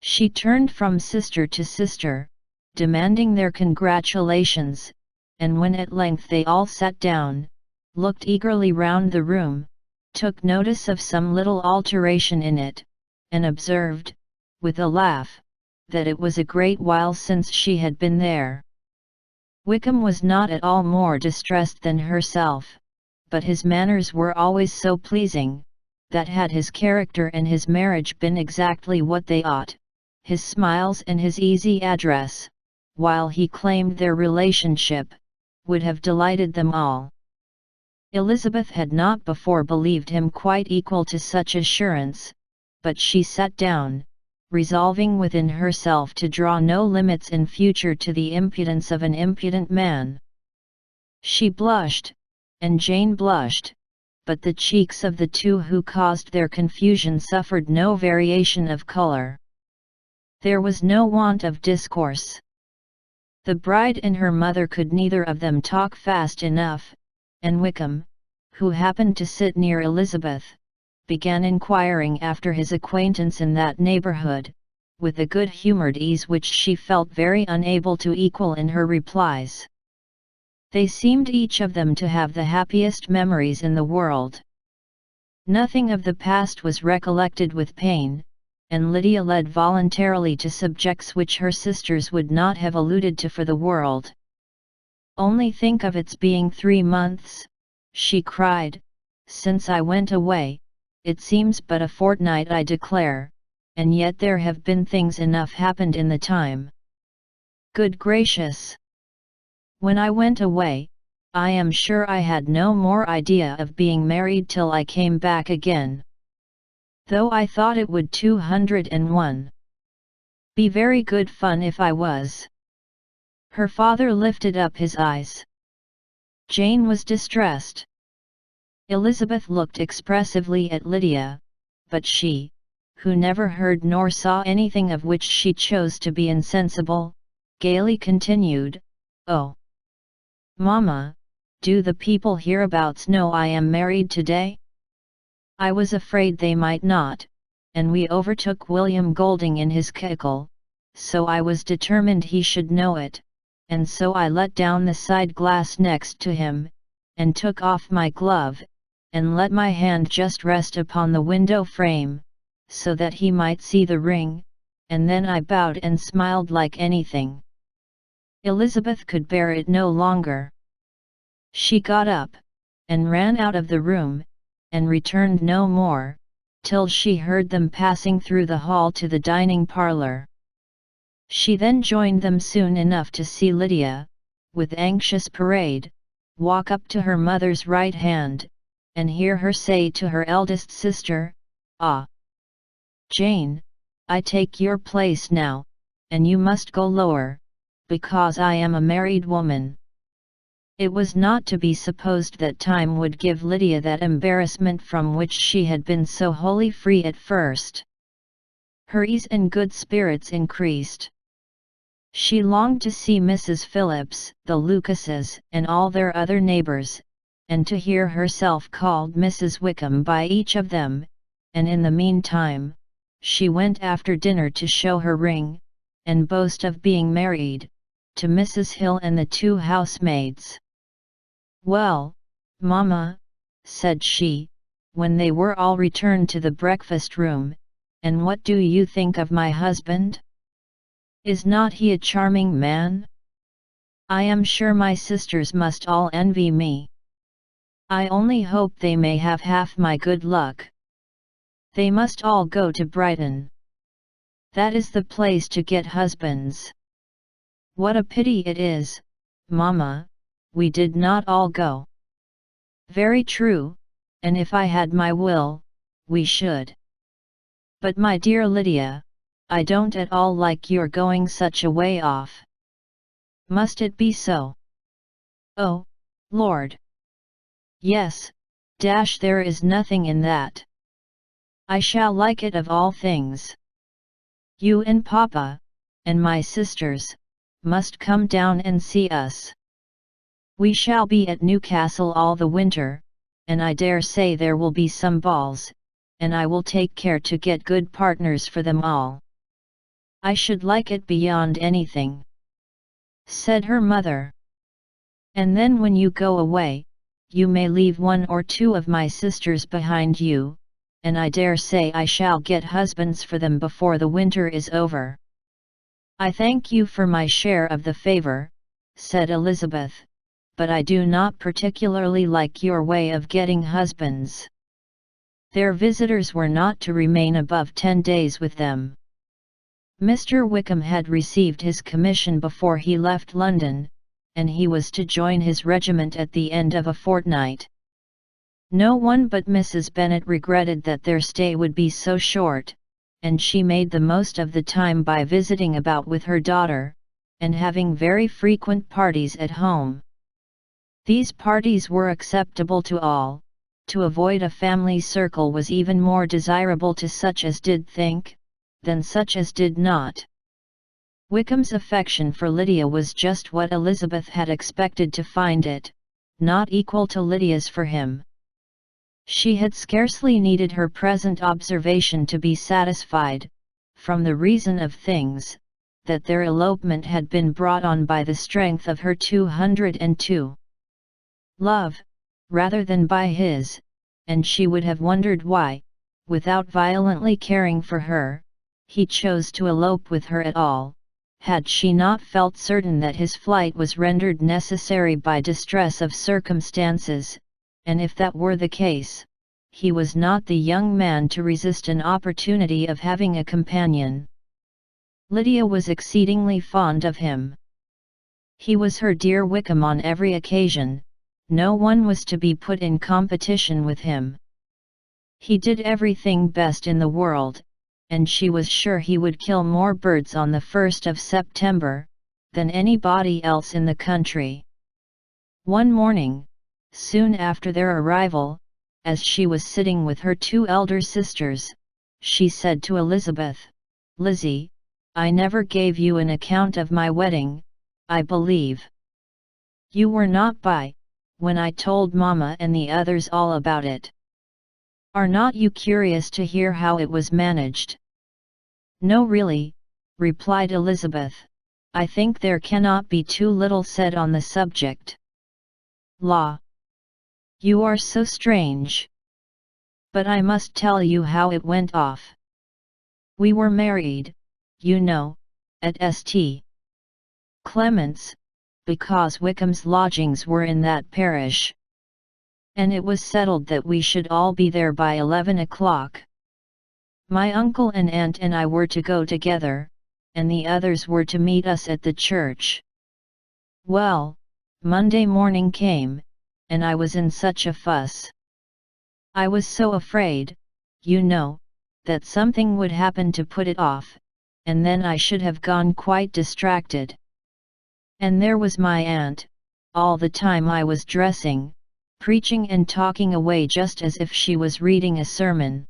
She turned from sister to sister, demanding their congratulations, and when at length they all sat down, looked eagerly round the room, took notice of some little alteration in it, and observed, with a laugh, that it was a great while since she had been there. Wickham was not at all more distressed than herself, but his manners were always so pleasing, that had his character and his marriage been exactly what they ought, his smiles and his easy address, while he claimed their relationship, would have delighted them all. Elizabeth had not before believed him quite equal to such assurance, but she sat down, resolving within herself to draw no limits in future to the impudence of an impudent man. She blushed, and Jane blushed, but the cheeks of the two who caused their confusion suffered no variation of color. There was no want of discourse. The bride and her mother could neither of them talk fast enough, and Wickham, who happened to sit near Elizabeth, began inquiring after his acquaintance in that neighborhood, with a good-humored ease which she felt very unable to equal in her replies. They seemed each of them to have the happiest memories in the world. Nothing of the past was recollected with pain, and Lydia led voluntarily to subjects which her sisters would not have alluded to for the world. "Only think of its being 3 months, she cried, since I went away. It seems but a fortnight, I declare, and yet there have been things enough happened in the time. Good gracious! When I went away, I am sure I had no more idea of being married till I came back again. Though I thought it would 201. Be very good fun if I was." Her father lifted up his eyes. Jane was distressed. Elizabeth looked expressively at Lydia, but she, who never heard nor saw anything of which she chose to be insensible, gaily continued, "Oh, Mamma, do the people hereabouts know I am married today? I was afraid they might not, and we overtook William Golding in his cackle, so I was determined he should know it, and so I let down the side glass next to him, and took off my glove, and let my hand just rest upon the window frame, so that he might see the ring, and then I bowed and smiled like anything." Elizabeth could bear it no longer. She got up, and ran out of the room, and returned no more, till she heard them passing through the hall to the dining parlour. She then joined them soon enough to see Lydia, with anxious parade, walk up to her mother's right hand, and hear her say to her eldest sister, "Ah, Jane, I take your place now, and you must go lower, because I am a married woman." It was not to be supposed that time would give Lydia that embarrassment from which she had been so wholly free at first. Her ease and good spirits increased. She longed to see Mrs. Phillips, the Lucases, and all their other neighbors, and to hear herself called Mrs. Wickham by each of them, and in the meantime, she went after dinner to show her ring, and boast of being married, to Mrs. Hill and the 2 housemaids. "Well, Mamma," said she, when they were all returned to the breakfast room, "and what do you think of my husband? Is not he a charming man? I am sure my sisters must all envy me. I only hope they may have half my good luck. They must all go to Brighton. That is the place to get husbands. What a pity it is, Mamma, we did not all go." "Very true, and if I had my will, we should. But my dear Lydia, I don't at all like your going such a way off. Must it be so?" "Oh, Lord! Yes, there is nothing in that. I shall like it of all things. You and Papa, and my sisters, must come down and see us. We shall be at Newcastle all the winter, and I dare say there will be some balls, and I will take care to get good partners for them all. I should like it beyond anything," said her mother. "And then when you go away, you may leave one or two of my sisters behind you, and I dare say I shall get husbands for them before the winter is over." "I thank you for my share of the favor," said Elizabeth, "but I do not particularly like your way of getting husbands." Their visitors were not to remain above 10 days with them. Mr. Wickham had received his commission before he left London, and he was to join his regiment at the end of a fortnight. No one but Mrs. Bennet regretted that their stay would be so short, and she made the most of the time by visiting about with her daughter, and having very frequent parties at home. These parties were acceptable to all. To avoid a family circle was even more desirable to such as did think, than such as did not. Wickham's affection for Lydia was just what Elizabeth had expected to find it, not equal to Lydia's for him. She had scarcely needed her present observation to be satisfied, from the reason of things, that their elopement had been brought on by the strength of her 202 love, rather than by his, and she would have wondered why, without violently caring for her, he chose to elope with her at all, had she not felt certain that his flight was rendered necessary by distress of circumstances, and if that were the case, he was not the young man to resist an opportunity of having a companion. Lydia was exceedingly fond of him. He was her dear Wickham on every occasion, no one was to be put in competition with him. He did everything best in the world, and she was sure he would kill more birds on the 1st of September, than anybody else in the country. One morning, soon after their arrival, as she was sitting with her 2 elder sisters, she said to Elizabeth, "Lizzie, I never gave you an account of my wedding, I believe. You were not by, when I told Mamma and the others all about it. Are not you curious to hear how it was managed?" "No, really," replied Elizabeth. "I think there cannot be too little said on the subject." "La! You are so strange. But I must tell you how it went off. We were married, you know, at St. Clement's, because Wickham's lodgings were in that parish. And it was settled that we should all be there by 11 o'clock. My uncle and aunt and I were to go together, and the others were to meet us at the church. Well, Monday morning came, and I was in such a fuss. I was so afraid, you know, that something would happen to put it off, and then I should have gone quite distracted. And there was my aunt, all the time I was dressing, preaching and talking away just as if she was reading a sermon.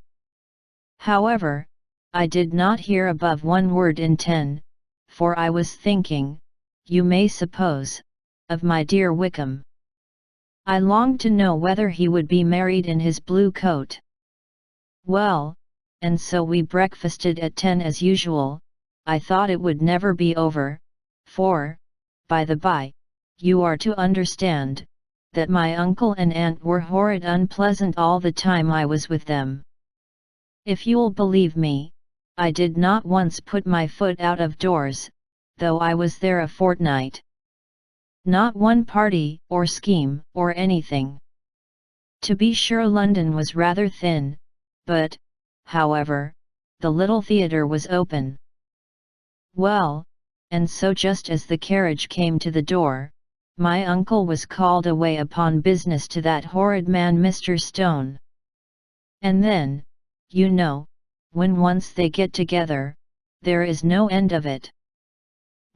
However, I did not hear above 1 word in 10, for I was thinking, you may suppose, of my dear Wickham. I longed to know whether he would be married in his blue coat. Well, and so we breakfasted at 10 as usual. I thought it would never be over, for, by the by, you are to understand, that my uncle and aunt were horrid unpleasant all the time I was with them. If you'll believe me, I did not once put my foot out of doors, though I was there a fortnight. Not one party, or scheme, or anything. To be sure London was rather thin, but, however, the little theatre was open. Well, and so just as the carriage came to the door, my uncle was called away upon business to that horrid man Mr. Stone. And then, you know, when once they get together, there is no end of it.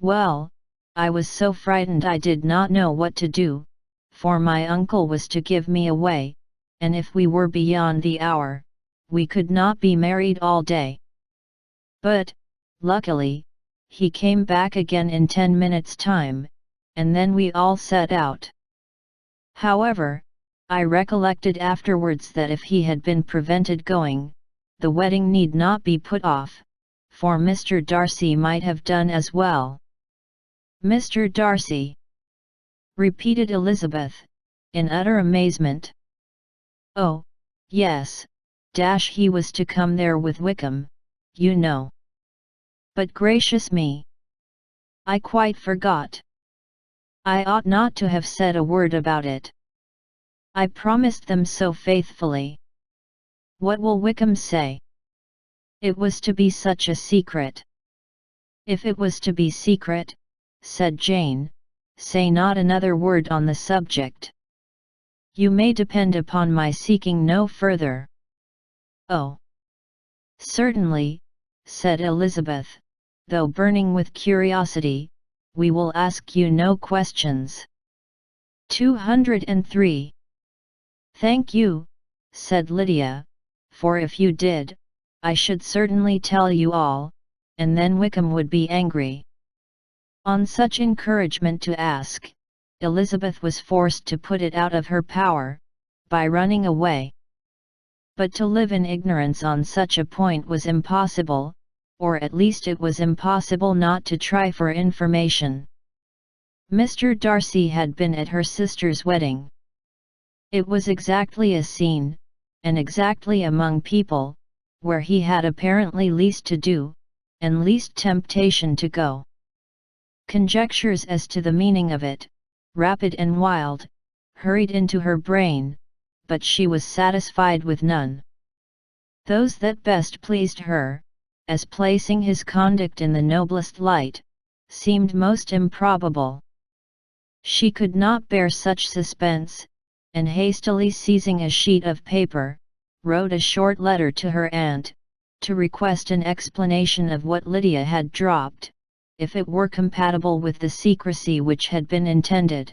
Well, I was so frightened I did not know what to do, for my uncle was to give me away, and if we were beyond the hour, we could not be married all day. But, luckily, he came back again in 10 minutes' time, and then we all set out. However, I recollected afterwards that if he had been prevented going, the wedding need not be put off, for Mr. Darcy might have done as well. Mr. Darcy? Repeated Elizabeth, in utter amazement. Oh, yes, he was to come there with Wickham, you know. But gracious me! I quite forgot. I ought not to have said a word about it. I promised them so faithfully. What will Wickham say? It was to be such a secret. If it was to be secret, said Jane, say not another word on the subject. You may depend upon my seeking no further. Oh! Certainly, said Elizabeth, though burning with curiosity, we will ask you no questions. 203. Thank you, said Lydia, for if you did, I should certainly tell you all, and then Wickham would be angry. On such encouragement to ask, Elizabeth was forced to put it out of her power, by running away. But to live in ignorance on such a point was impossible, or at least it was impossible not to try for information. Mr. Darcy had been at her sister's wedding. It was exactly a scene, and exactly among people, where he had apparently least to do, and least temptation to go. Conjectures as to the meaning of it, rapid and wild, hurried into her brain, but she was satisfied with none. Those that best pleased her, as placing his conduct in the noblest light, seemed most improbable. She could not bear such suspense, and hastily seizing a sheet of paper, wrote a short letter to her aunt, to request an explanation of what Lydia had dropped, if it were compatible with the secrecy which had been intended.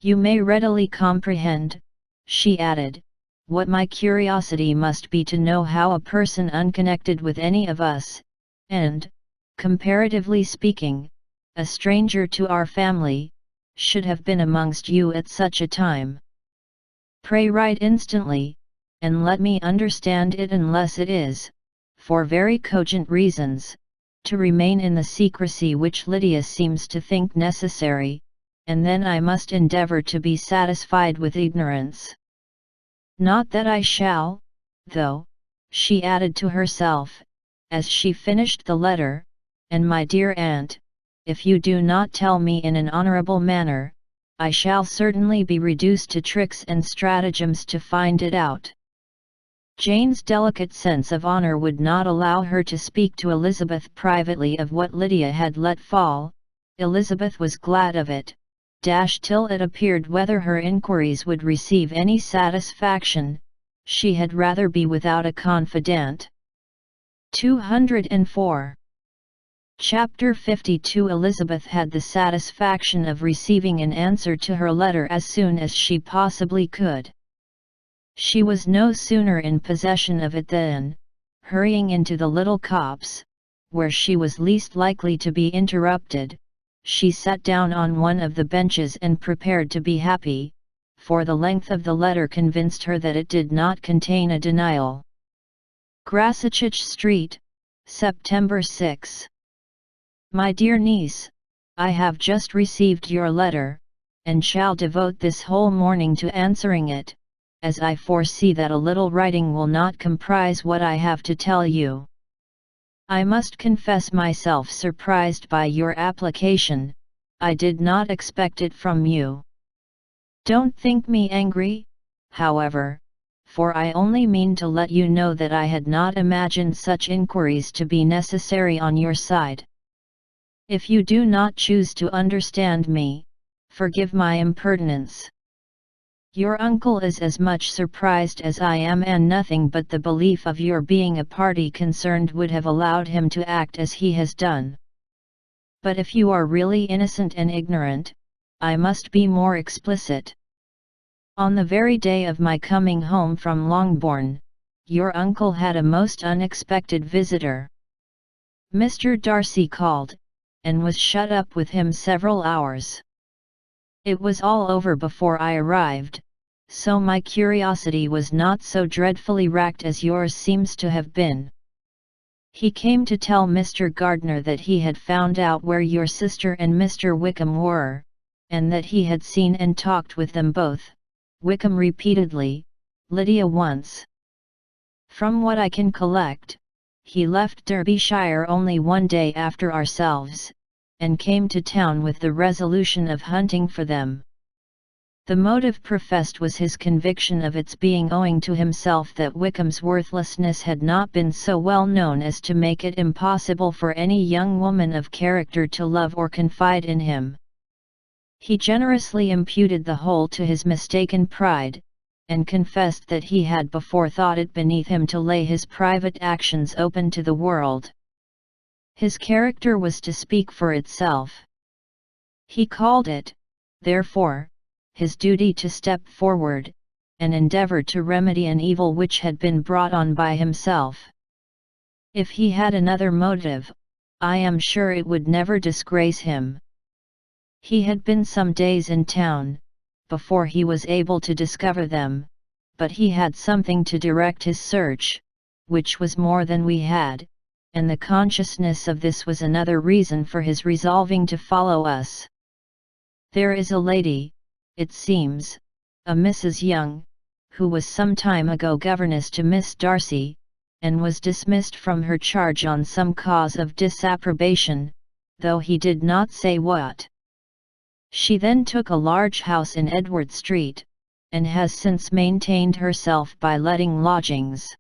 You may readily comprehend, she added, what my curiosity must be to know how a person unconnected with any of us, and, comparatively speaking, a stranger to our family, should have been amongst you at such a time. Pray write instantly, and let me understand it unless it is, for very cogent reasons, to remain in the secrecy which Lydia seems to think necessary, and then I must endeavour to be satisfied with ignorance. Not that I shall, though, she added to herself, as she finished the letter, and my dear aunt, if you do not tell me in an honourable manner, I shall certainly be reduced to tricks and stratagems to find it out. Jane's delicate sense of honour would not allow her to speak to Elizabeth privately of what Lydia had let fall. Elizabeth was glad of it, till it appeared whether her inquiries would receive any satisfaction, she had rather be without a confidant. 204. Chapter 52. Elizabeth had the satisfaction of receiving an answer to her letter as soon as she possibly could. She was no sooner in possession of it than, hurrying into the little copse, where she was least likely to be interrupted, she sat down on one of the benches and prepared to be happy, for the length of the letter convinced her that it did not contain a denial. Grasachich Street, September 6. My dear niece, I have just received your letter, and shall devote this whole morning to answering it, as I foresee that a little writing will not comprise what I have to tell you. I must confess myself surprised by your application. I did not expect it from you. Don't think me angry, however, for I only mean to let you know that I had not imagined such inquiries to be necessary on your side. If you do not choose to understand me, forgive my impertinence. Your uncle is as much surprised as I am, and nothing but the belief of your being a party concerned would have allowed him to act as he has done. But if you are really innocent and ignorant, I must be more explicit. On the very day of my coming home from Longbourn, your uncle had a most unexpected visitor. Mr. Darcy called, and was shut up with him several hours. It was all over before I arrived, so my curiosity was not so dreadfully racked as yours seems to have been. He came to tell Mr. Gardiner that he had found out where your sister and Mr. Wickham were, and that he had seen and talked with them both, Wickham repeatedly, Lydia once. From what I can collect, he left Derbyshire only one day after ourselves, and came to town with the resolution of hunting for them. The motive professed was his conviction of its being owing to himself that Wickham's worthlessness had not been so well known as to make it impossible for any young woman of character to love or confide in him. He generously imputed the whole to his mistaken pride, and confessed that he had before thought it beneath him to lay his private actions open to the world. His character was to speak for itself. He called it, therefore, his duty to step forward, and endeavor to remedy an evil which had been brought on by himself. If he had another motive, I am sure it would never disgrace him. He had been some days in town, before he was able to discover them, but he had something to direct his search, which was more than we had, and the consciousness of this was another reason for his resolving to follow us. There is a lady, it seems, a Mrs. Young, who was some time ago governess to Miss Darcy, and was dismissed from her charge on some cause of disapprobation, though he did not say what. She then took a large house in Edward Street, and has since maintained herself by letting lodgings.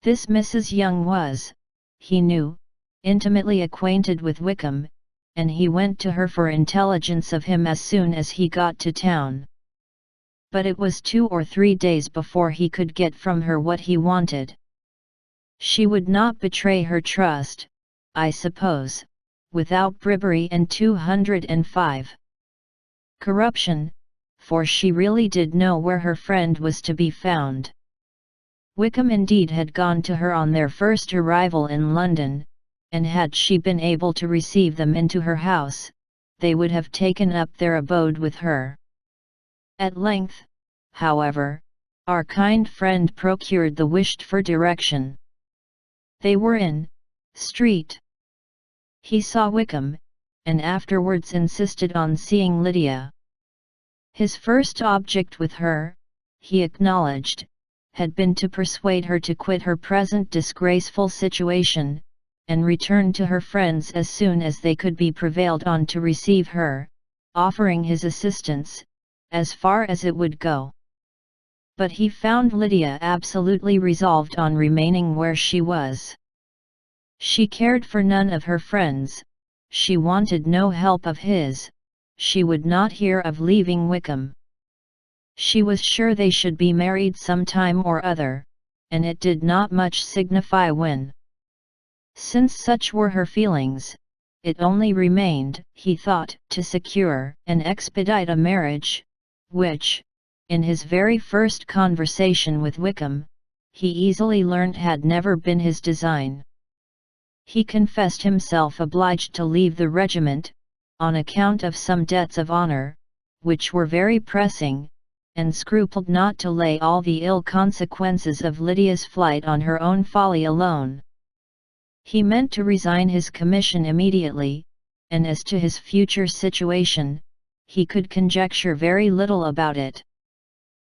This Mrs. Young was, he knew, intimately acquainted with Wickham, and he went to her for intelligence of him as soon as he got to town. But it was 2 or 3 days before he could get from her what he wanted. She would not betray her trust, I suppose, without bribery and 205 corruption, for she really did know where her friend was to be found. Wickham indeed had gone to her on their first arrival in London, and had she been able to receive them into her house, they would have taken up their abode with her. At length, however, our kind friend procured the wished-for direction. They were in Street. He saw Wickham, and afterwards insisted on seeing Lydia. His first object with her, he acknowledged, had been to persuade her to quit her present disgraceful situation, and return to her friends as soon as they could be prevailed on to receive her, offering his assistance, as far as it would go. But he found Lydia absolutely resolved on remaining where she was. She cared for none of her friends, she wanted no help of his, she would not hear of leaving Wickham. She was sure they should be married some time or other, and it did not much signify when. Since such were her feelings, it only remained, he thought, to secure and expedite a marriage, which, in his very first conversation with Wickham, he easily learnt had never been his design. He confessed himself obliged to leave the regiment, on account of some debts of honour, which were very pressing, and scrupled not to lay all the ill consequences of Lydia's flight on her own folly alone. He meant to resign his commission immediately, and as to his future situation, he could conjecture very little about it.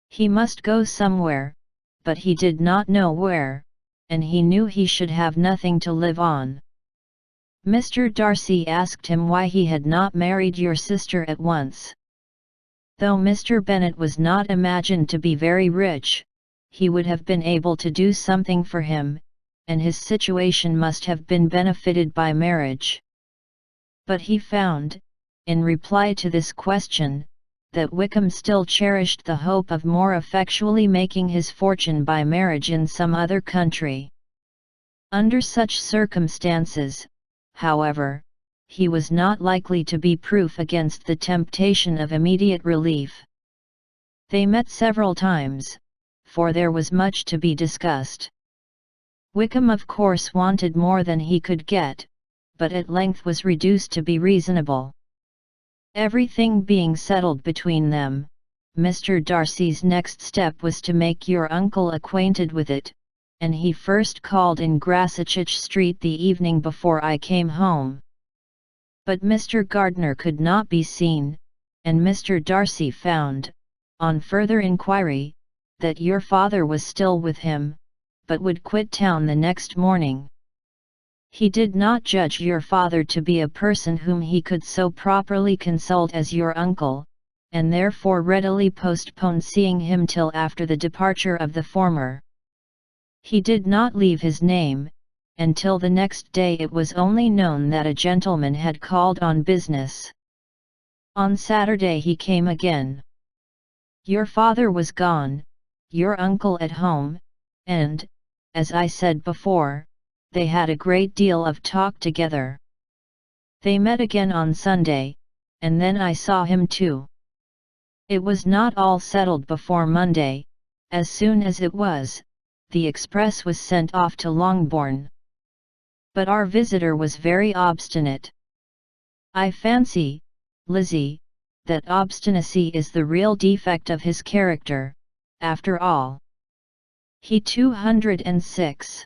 He must go somewhere, but he did not know where, and he knew he should have nothing to live on. Mr. Darcy asked him why he had not married your sister at once. Though Mr. Bennet was not imagined to be very rich, he would have been able to do something for him, and his situation must have been benefited by marriage. But he found, in reply to this question, that Wickham still cherished the hope of more effectually making his fortune by marriage in some other country. Under such circumstances, however, he was not likely to be proof against the temptation of immediate relief. They met several times, for there was much to be discussed. Wickham of course wanted more than he could get, but at length was reduced to be reasonable. Everything being settled between them, Mr. Darcy's next step was to make your uncle acquainted with it, and he first called in Grasachich Street the evening before I came home. But Mr. Gardiner could not be seen, and Mr. Darcy found, on further inquiry, that your father was still with him, but would quit town the next morning. He did not judge your father to be a person whom he could so properly consult as your uncle, and therefore readily postponed seeing him till after the departure of the former. He did not leave his name, and till the next day it was only known that a gentleman had called on business. On Saturday he came again. Your father was gone, your uncle at home, and, as I said before, they had a great deal of talk together. They met again on Sunday, and then I saw him too. It was not all settled before Monday. As soon as it was, the express was sent off to Longbourn. But our visitor was very obstinate. I fancy, Lizzie, that obstinacy is the real defect of his character, after all. He 206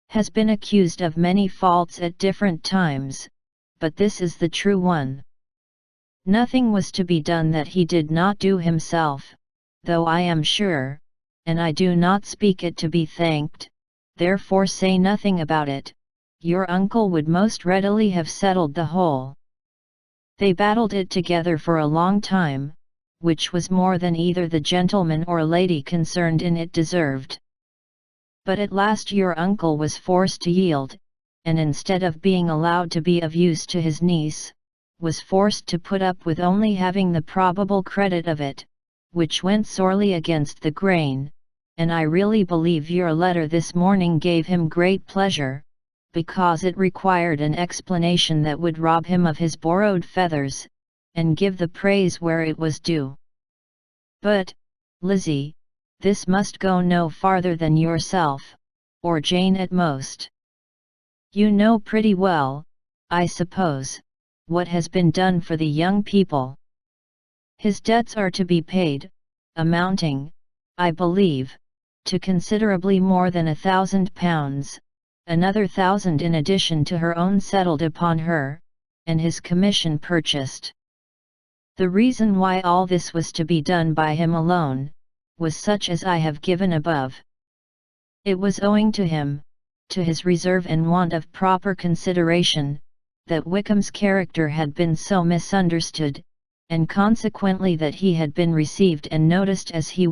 has been accused of many faults at different times, but this is the true one. Nothing was to be done that he did not do himself, though I am sure, and I do not speak it to be thanked, therefore say nothing about it, your uncle would most readily have settled the whole. They battled it together for a long time, which was more than either the gentleman or lady concerned in it deserved. But at last your uncle was forced to yield, and instead of being allowed to be of use to his niece, was forced to put up with only having the probable credit of it, which went sorely against the grain, and I really believe your letter this morning gave him great pleasure, because it required an explanation that would rob him of his borrowed feathers, and give the praise where it was due. But, Lizzie, this must go no farther than yourself, or Jane at most. You know pretty well, I suppose, what has been done for the young people. His debts are to be paid, amounting, I believe, to considerably more than £1,000, another 1,000 in addition to her own settled upon her, and his commission purchased. The reason why all this was to be done by him alone, was such as I have given above. It was owing to him, to his reserve and want of proper consideration, that Wickham's character had been so misunderstood, and consequently that he had been received and noticed as he